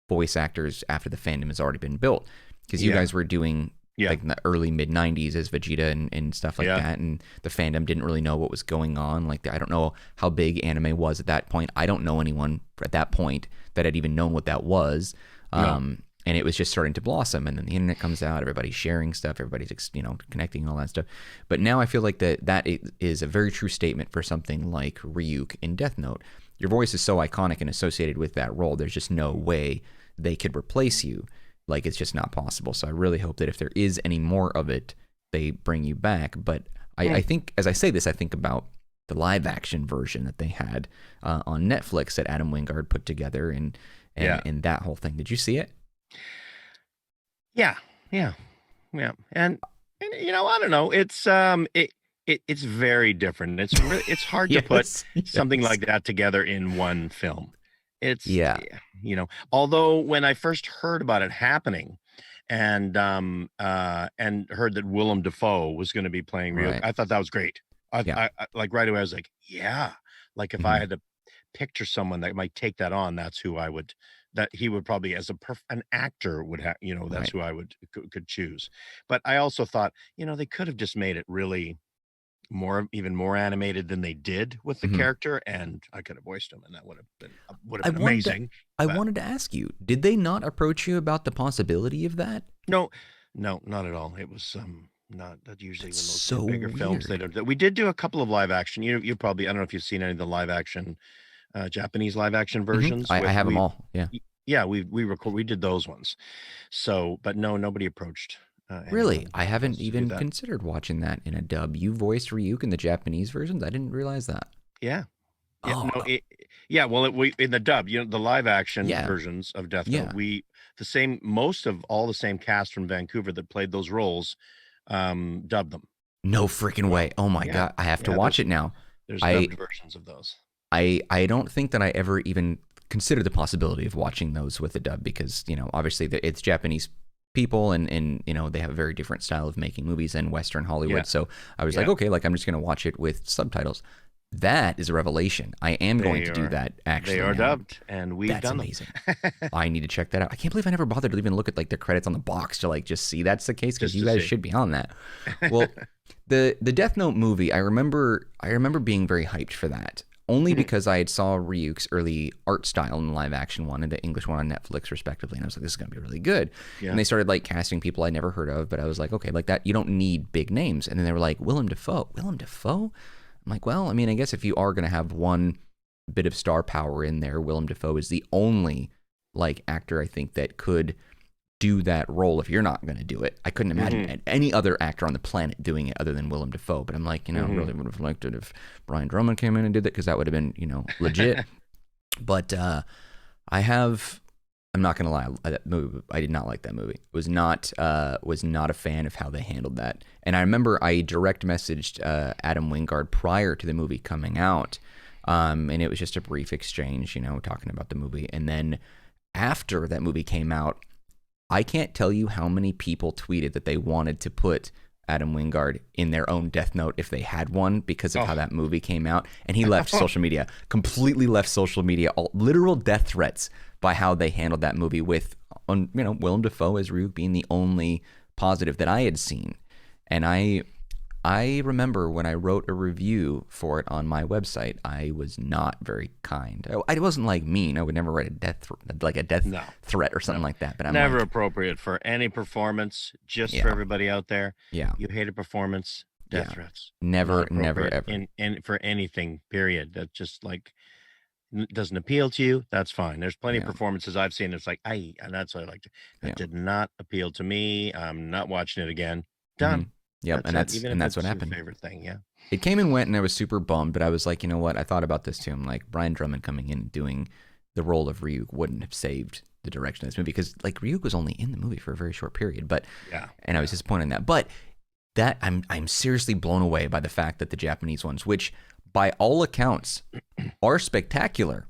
voice actors after the fandom has already been built. Because you guys were doing like in the early mid 90s as Vegeta and stuff like that, and the fandom didn't really know what was going on. Like, I don't know how big anime was at that point. I don't know anyone at that point that had even known what that was. And it was just starting to blossom, and then the internet comes out, everybody's sharing stuff, everybody's connecting and all that stuff. But now I feel like that is a very true statement for something like Ryuk in Death Note. Your voice is so iconic and associated with that role, there's just no way they could replace you. Like, it's just not possible. So I really hope that if there is any more of it, they bring you back. But I think, as I say this, I think about the live action version that they had on Netflix that Adam Wingard put together, and that whole thing. Did you see it? Yeah. And I don't know. It's it's very different. It's hard to put something like that together in one film. It's although when I first heard about it happening and heard that Willem Dafoe was going to be playing Ryuk, I thought that was great. I like right away I was like, like if I had to picture someone that might take that on, that's who I would. That he would probably, as an actor, would have, that's who I could choose. But I also thought, they could have just made it really even more animated than they did with the character, and I could have voiced him, and that would have been amazing. I wanted to ask you, did they not approach you about the possibility of that? No, not at all. It was not that usually when those so bigger films they don't. We did do a couple of live action. You probably, I don't know if you've seen any of the live action. Japanese live action versions. I have them all. We did those ones. So, but no, nobody approached. Really, I haven't even considered watching that in a dub. You voiced Ryuk in the Japanese versions. I didn't realize that. Yeah. Well, in the dub, the live action versions of Death Note, most of all the same cast from Vancouver that played those roles, dubbed them. No freaking way! Oh my god, I have to watch it now. There's dubbed versions of those. I don't think that I ever even considered the possibility of watching those with a dub, because obviously it's Japanese people and they have a very different style of making movies than Western Hollywood. So I was like, okay, like I'm just gonna watch it with subtitles. That is a revelation. I am going to do that. Actually, they are dubbed, and we've done them. That's amazing. I need to check that out. I can't believe I never bothered to even look at like the credits on the box to like just see that's the case, because you guys should be on that. Well, the Death Note movie, I remember being very hyped for that. Only because I had saw Ryuk's early art style in the live action one and the English one on Netflix respectively, and I was like, this is gonna be really good. And they started like casting people I never heard of, but I was like, okay, like that, you don't need big names. And then they were like, Willem Dafoe. I'm like, well, I mean, I guess if you are gonna have one bit of star power in there, Willem Dafoe is the only like actor I think that could do that role if you're not going to do it. I couldn't imagine any other actor on the planet doing it other than Willem Dafoe. But I'm like, really would have liked it if Brian Drummond came in and did that, because that would have been, legit. But I'm not going to lie, that movie, I did not like that movie. Was not a fan of how they handled that. And I remember I direct messaged Adam Wingard prior to the movie coming out, and it was just a brief exchange, talking about the movie. And then after that movie came out, I can't tell you how many people tweeted that they wanted to put Adam Wingard in their own Death Note if they had one, because of how that movie came out. And he left social media, completely left social media, all literal death threats by how they handled that movie with, Willem Dafoe as Ryuk being the only positive that I had seen. And I I remember when I wrote a review for it on my website, I was not very kind. I wasn't like mean. I would never write a death No, threat or something no, like that. But I'm never like, appropriate for any performance. Just for yeah, everybody out there, yeah, you hate a performance, death yeah, threats, never, not never, appropriate ever. in for anything. Period. That just like doesn't appeal to you. That's fine. There's plenty of Yeah, performances I've seen. It's like and that's what I liked. That yeah. did not appeal to me. I'm not watching it again. Mm-hmm. Done. Yep, That's it. Even and if that's what it's your happened. favorite thing. Yeah. It came and went, and I was super bummed. But I was like, you know what? I thought about this too. I'm like, Brian Drummond coming in and doing the role of Ryuk wouldn't have saved the direction of this movie because like Ryuk was only in the movie for a very short period. But Yeah. and I was disappointed in that. But that I'm seriously blown away by the fact that the Japanese ones, which by all accounts are spectacular,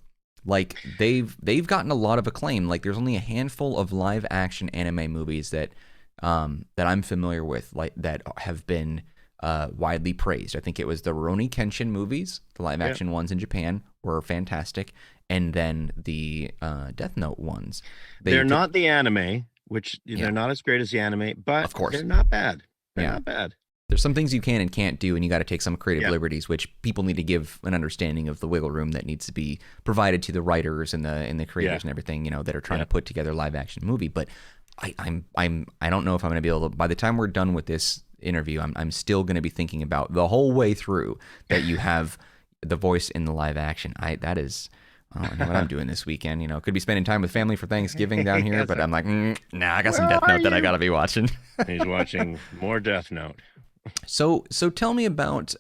like they've gotten a lot of acclaim. Like there's only a handful of live action anime movies that I'm familiar with, like that have been widely praised. I think it was the Rurouni Kenshin movies, the live action ones in Japan were fantastic, and then the Death Note ones. They're not the anime, which Yeah. they're not as great as the anime, but Of course. they're not bad. They're Yeah. not bad. There's some things you can and can't do, and you got to take some creative Yeah. liberties, which people need to give an understanding of the wiggle room that needs to be provided to the writers and the creators Yeah. and everything, that are trying Yeah. to put together a live action movie. But I don't know if I'm going to be able to. By the time we're done with this interview, I'm still going to be thinking about the whole way through that you have the voice in the live action. I don't know what I'm doing this weekend. Could be spending time with family for Thanksgiving down here, Yes, but I'm like, nah, I got Where some Death are Note that I you? got to be watching. He's watching more Death Note. So tell me about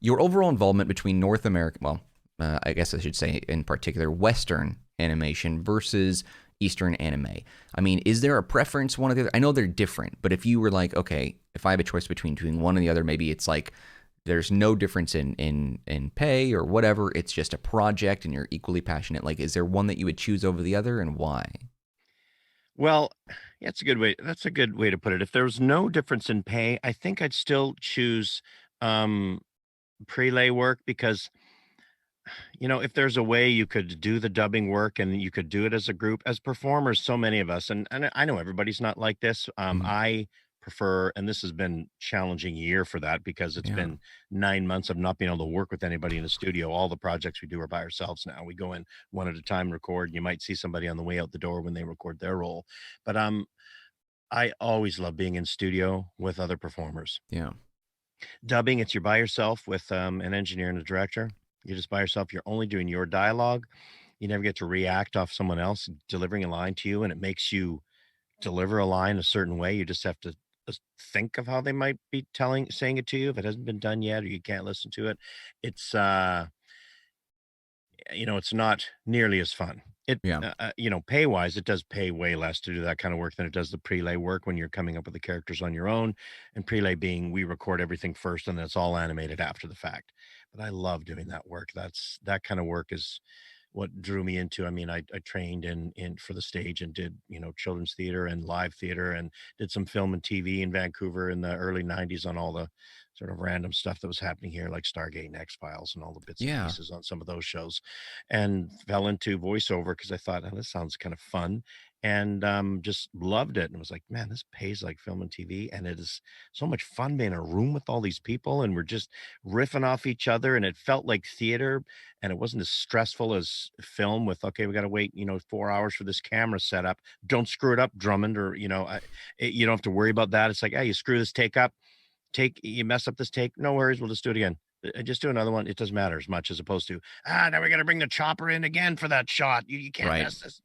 your overall involvement between North America, well, I guess I should say in particular, Western animation versus Eastern anime. I mean, is there a preference one or the other? I know they're different, but if you were like, okay, if I have a choice between doing one or the other, maybe it's like there's no difference in pay or whatever. It's just a project and you're equally passionate. Like, is there one that you would choose over the other and why? Well, yeah, that's a good way. That's a good way to put it. If there was no difference in pay, I think I'd still choose um prelay work because if there's a way you could do the dubbing work and you could do it as a group, as performers, so many of us, and I know everybody's not like this. Mhm. I prefer, and this has been challenging year for that because it's Yeah. been 9 months of not being able to work with anybody in the studio. All the projects we do are by ourselves now. We go in one at a time, record. And you might see somebody on the way out the door when they record their role, but I always love being in studio with other performers. Yeah. Dubbing, it's you're by yourself with an engineer and a director. You're just by yourself. You're only doing your dialogue. You never get to react off someone else delivering a line to you, and it makes you deliver a line a certain way. You just have to just think of how they might be saying it to you if it hasn't been done yet, or you can't listen to it. It's it's not nearly as fun. Yeah. Pay wise, it does pay way less to do that kind of work than it does the prelay work when you're coming up with the characters on your own. And prelay being we record everything first and then it's all animated after the fact. But I love doing that work. That kind of work is what drew me into. I mean, I trained in for the stage and did children's theater and live theater and did some film and TV in Vancouver in the early '90s on all the sort of random stuff that was happening here, like Stargate and X Files and all the bits and Yeah. pieces on some of those shows, and fell into voiceover because I thought, oh, this sounds kind of fun, and just loved it and was like, man, this pays like film and TV, and it is so much fun being in a room with all these people and we're just riffing off each other, and it felt like theater, and it wasn't as stressful as film with, okay, we got to wait 4 hours for this camera setup, don't screw it up, Drummond, or you don't have to worry about that. It's like, hey, you screw this you mess up this take, no worries, we'll just do it again. Just do another one. It doesn't matter as much as opposed to, now we got to bring the chopper in again for that shot. You can't Right. mess this.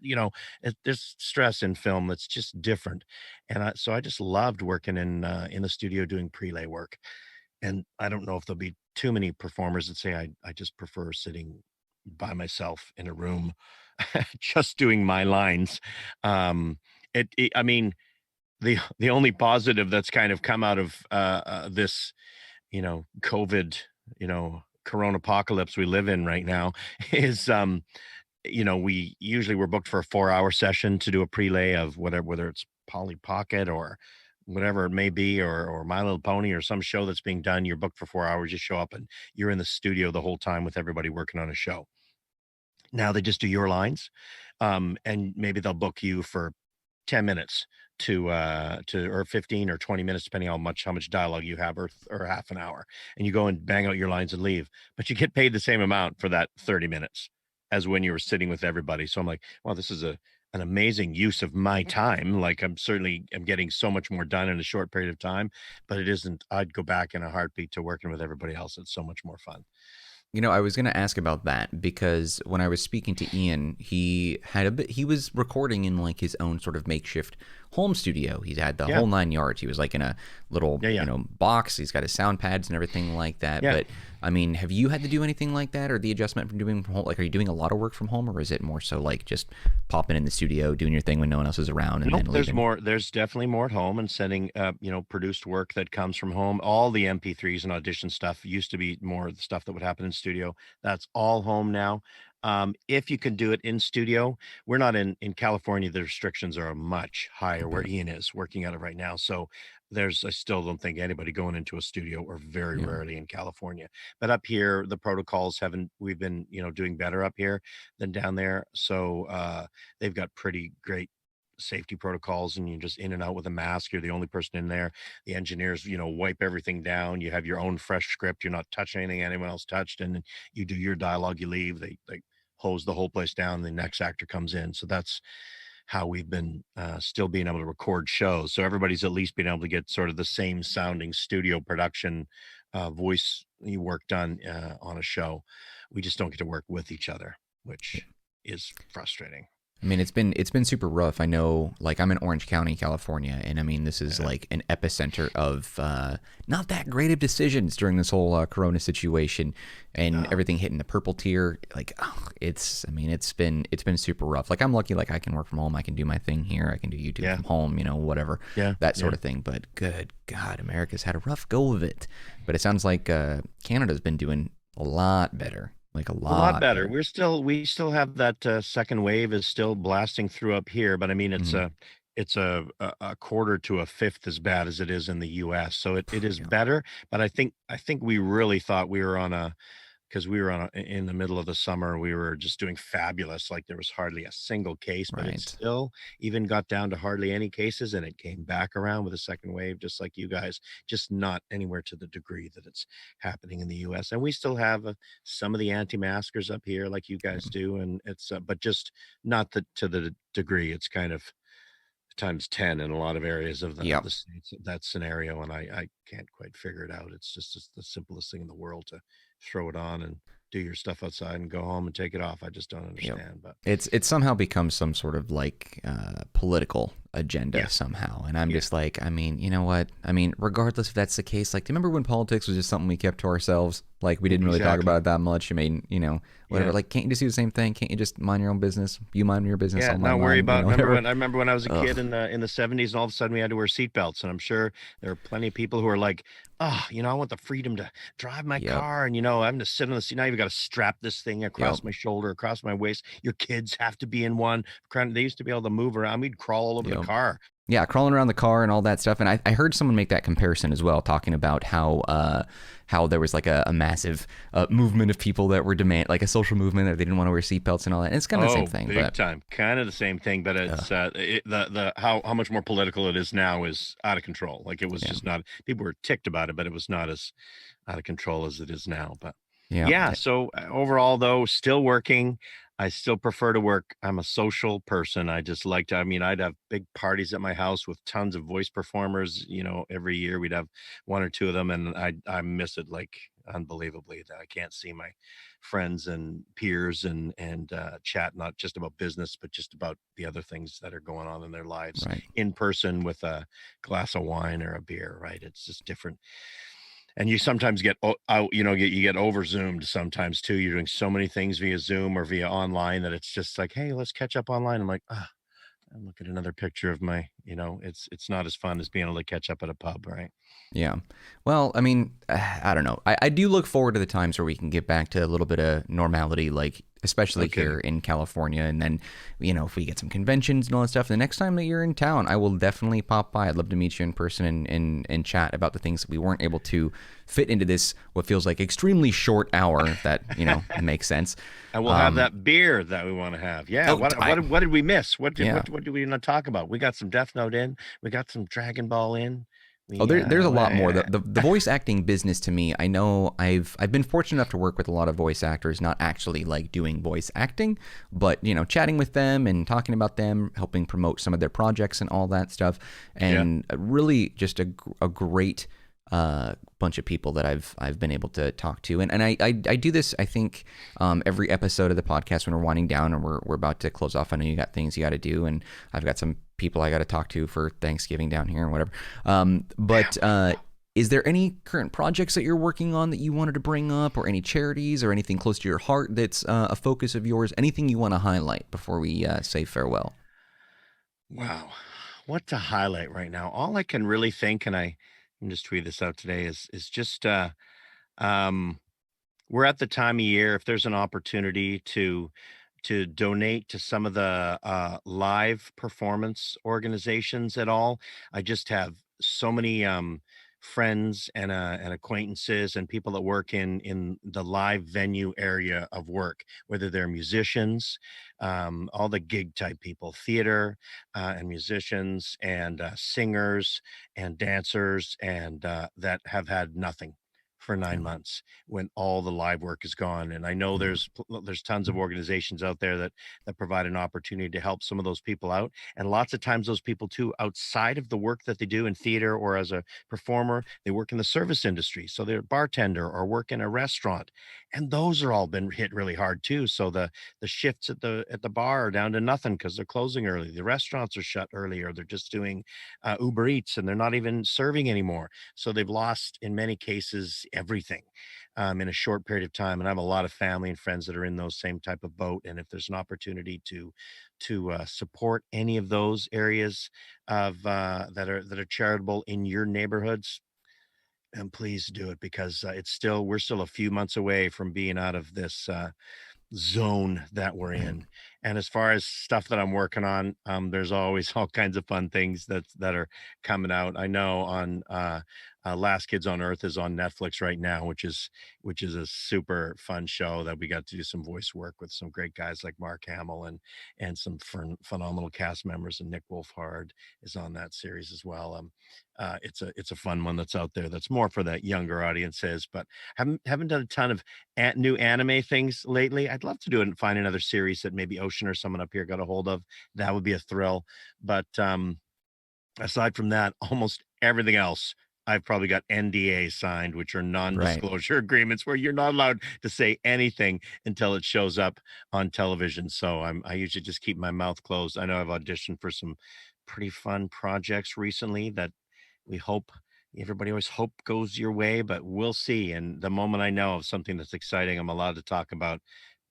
There's stress in film that's just different, and so I just loved working in the studio doing prelay work. And I don't know if there'll be too many performers that say I just prefer sitting by myself in a room, just doing my lines. I mean, the only positive that's kind of come out of this, COVID, corona apocalypse we live in right now is we usually we're booked for a 4-hour session to do a prelay of whether it's Polly Pocket or whatever it may be, or My Little Pony or some show that's being done. You're booked for 4 hours. You show up and you're in the studio the whole time with everybody working on a show. Now they just do your lines, and maybe they'll book you for 10 minutes to or 15 or 20 minutes, depending on how much dialogue you have, or half an hour, and you go and bang out your lines and leave, but you get paid the same amount for that 30 minutes as when you were sitting with everybody. So I'm like, well, this is an amazing use of my time. Like, I'm getting so much more done in a short period of time, but it isn't, I'd go back in a heartbeat to working with everybody else. It's so much more fun. You know, I was going to ask about that because when I was speaking to Ian, he was recording in like his own sort of makeshift home studio. He had the whole 9 yards. He was like in a little, box. He's got his sound pads and everything like that. Yeah. But I mean, have you had to do anything like that, or the adjustment from doing from home? Like, are you doing a lot of work from home, or is it more so like just popping in the studio, doing your thing when no one else is around, and then there's leaving? more. There's definitely more at home, and sending produced work that comes from home. All the MP3s and audition stuff used to be more of the stuff that would happen in studio. That's all home now. If you can do it in studio, we're not in California. The restrictions are much higher where Ian is working out of right now. So I still don't think anybody going into a studio, or very rarely in California. But up here, the protocols we've been, doing better up here than down there. So they've got pretty great safety protocols, and you're just in and out with a mask. You're the only person in there. The engineers, wipe everything down. You have your own fresh script. You're not touching anything anyone else touched, and then you do your dialogue, you leave. They hose the whole place down, the next actor comes in. So that's how we've been still being able to record shows. So everybody's at least been able to get sort of the same sounding studio production voice work done on a show. We just don't get to work with each other, which is frustrating. I mean, it's been super rough. I know, like, I'm in Orange County, California, and I mean, this is like an epicenter of not that great of decisions during this whole Corona situation, and everything hitting the purple tier. Like, it's been super rough. Like, I'm lucky, like, I can work from home, I can do my thing here, I can do YouTube from home, whatever, that sort of thing. But good God, America's had a rough go of it. But it sounds like Canada's been doing a lot better. Like a lot better. We still have that second wave is still blasting through up here, but I mean it's a quarter to a fifth as bad as it is in the US. So it is better, but I think we really thought we were because we were in the middle of the summer, we were just doing fabulous. Like, there was hardly a single case, but it still even got down to hardly any cases, and it came back around with a second wave, just like you guys, just not anywhere to the degree that it's happening in the US. And we still have some of the anti-maskers up here like you guys do, and it's but just not to the degree. It's kind of times 10 in a lot of areas of the states, that scenario, and I can't quite figure it out. It's just the simplest thing in the world to throw it on and do your stuff outside and go home and take it off. I just don't understand. But it's somehow become some sort of like political agenda somehow, and I'm just like, I mean, you know what? I mean, regardless if that's the case, like, do you remember when politics was just something we kept to ourselves? Like, we didn't really talk about it that much. I mean, whatever. Like, can't you just do the same thing? Can't you just mind your own business? You mind your business. Yeah, not worry about. I remember when I was a kid in the 70s, and all of a sudden we had to wear seatbelts, and I'm sure there are plenty of people who are like, I want the freedom to drive my car, and I'm to sit on the seat. Now you've got to strap this thing across my shoulder, across my waist. Your kids have to be in one. They used to be able to move around. We'd crawl all over the car. Yeah, crawling around the car and all that stuff. And I heard someone make that comparison as well, talking about how there was like a massive movement of people that were like a social movement that they didn't want to wear seatbelts and all that. And it's kind of the same thing. Big time. Kind of the same thing, but it's how much more political it is now is out of control. Like, it was just not, people were ticked about it, but it was not as out of control as it is now. But so overall, though, still working. I still prefer to work. I'm a social person. I just like to, I'd have big parties at my house with tons of voice performers, every year we'd have one or two of them, and I miss it like unbelievably, that I can't see my friends and peers and chat, not just about business, but just about the other things that are going on in their lives in person with a glass of wine or a beer, right? It's just different. And you sometimes get out, you get over zoomed sometimes too. You're doing so many things via Zoom or via online that it's just like, hey, let's catch up online. I'm like, I'm looking at another picture of my, it's not as fun as being able to catch up at a pub, right? Yeah. Well, I don't know. I do look forward to the times where we can get back to a little bit of normality, like especially here in California. And then, if we get some conventions and all that stuff, the next time that you're in town, I will definitely pop by. I'd love to meet you in person and chat about the things that we weren't able to fit into this, what feels like extremely short hour that, makes sense. And we'll have that beer that we want to have. Yeah. What did we miss? What did we not talk about? We got some Death Note in. We got some Dragon Ball in. There's a lot more. The voice acting business, to me, I know I've been fortunate enough to work with a lot of voice actors, not actually like doing voice acting, but chatting with them and talking about them, helping promote some of their projects and all that stuff, and really just a great bunch of people that I've been able to talk to, and I do this, I think, every episode of the podcast when we're winding down and we're about to close off. I know you got things you got to do, and I've got some people I got to talk to for Thanksgiving down here and whatever. But is there any current projects that you're working on that you wanted to bring up, or any charities or anything close to your heart that's a focus of yours? Anything you want to highlight before we say farewell? Wow, what to highlight right now? All I can really think, and I can just tweet this out today, is just we're at the time of year, if there's an opportunity to donate to some of the live performance organizations at all. I just have so many friends and acquaintances and people that work in the live venue area of work, whether they're musicians, all the gig type people, theater and musicians and singers and dancers, and that have had nothing for 9 months when all the live work is gone. And I know there's tons of organizations out there that provide an opportunity to help some of those people out. And lots of times those people too, outside of the work that they do in theater or as a performer, they work in the service industry. So they're a bartender or work in a restaurant. And those are all been hit really hard too. So the shifts at the bar are down to nothing because they're closing early. The restaurants are shut early, or they're just doing Uber Eats and they're not even serving anymore. So they've lost, in many cases, everything in a short period of time. And I have a lot of family and friends that are in those same type of boat. And if there's an opportunity to support any of those areas of that are charitable in your neighborhoods, and please do it, because we're still a few months away from being out of this zone that we're in. And as far as stuff that I'm working on, there's always all kinds of fun things that are coming out. I know on Last Kids on Earth is on Netflix right now, which is a super fun show that we got to do some voice work with some great guys like Marc Hamill and some phenomenal cast members, and Nick Wolfhard is on that series as well. It's a fun one that's out there that's more for that younger audiences, but haven't done a ton of new anime things lately. I'd love to do it and find another series that maybe Ocean or someone up here got a hold of. That would be a thrill. But aside from that, almost everything else, I've probably got NDA signed, which are non-disclosure agreements where you're not allowed to say anything until it shows up on television. So I usually just keep my mouth closed. I know I've auditioned for some pretty fun projects recently that everybody always hope goes your way, but we'll see. And the moment I know of something that's exciting, I'm allowed to talk about,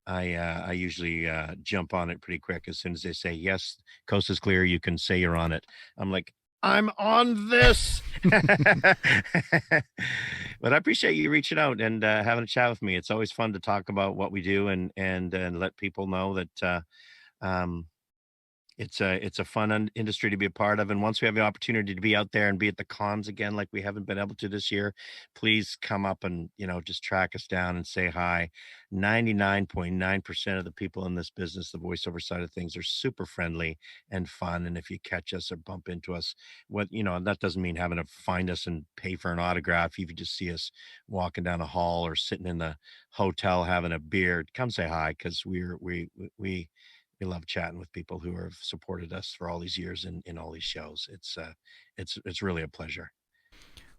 I usually jump on it pretty quick. As soon as they say, yes, coast is clear, you can say you're on it, I'm like, I'm on this. But I appreciate you reaching out and having a chat with me. It's always fun to talk about what we do and let people know that it's a fun industry to be a part of. And once we have the opportunity to be out there and be at the cons again, like we haven't been able to this year, please come up and, just track us down and say hi. 99.9% of the people in this business, the voiceover side of things, are super friendly and fun. And if you catch us or bump into us, that doesn't mean having to find us and pay for an autograph. If you just see us walking down a hall or sitting in the hotel having a beer, come say hi, because we love chatting with people who have supported us for all these years in all these shows. It's really a pleasure.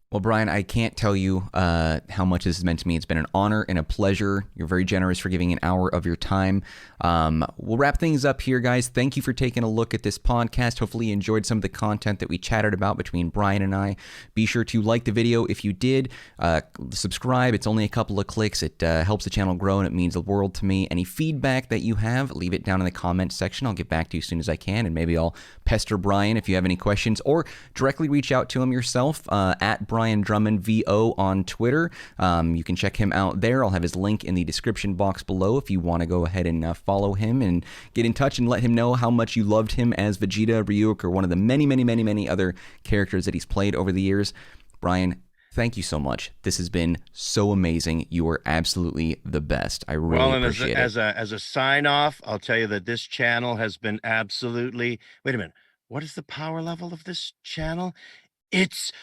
Well, Brian, I can't tell you how much this has meant to me. It's been an honor and a pleasure. You're very generous for giving an hour of your time. We'll wrap things up here, guys. Thank you for taking a look at this podcast. Hopefully you enjoyed some of the content that we chatted about between Brian and I. Be sure to like the video if you did. Subscribe. It's only a couple of clicks. It helps the channel grow, and it means the world to me. Any feedback that you have, leave it down in the comment section. I'll get back to you as soon as I can, and maybe I'll pester Brian if you have any questions, or directly reach out to him yourself at Brian Brian Drummond VO on Twitter. You can check him out there. I'll have his link in the description box below if you want to go ahead and follow him and get in touch and let him know how much you loved him as Vegeta, Ryuk, or one of the many other characters that he's played over the years. Brian, thank you so much. This has been so amazing. You are absolutely the best. I really appreciate it. As a sign off, I'll tell you that this channel has been absolutely. Wait a minute. What is the power level of this channel? It's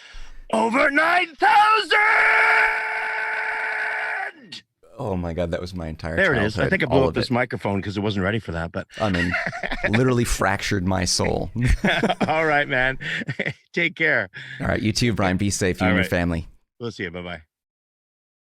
over 9,000. Oh my God, that was my entire There childhood. it is. I think I blew up this microphone because it wasn't ready for that. But I mean, literally fractured my soul. All right, man. Take care. All right, you too, Brian. Be safe. You and your family. We'll see you. Bye-bye.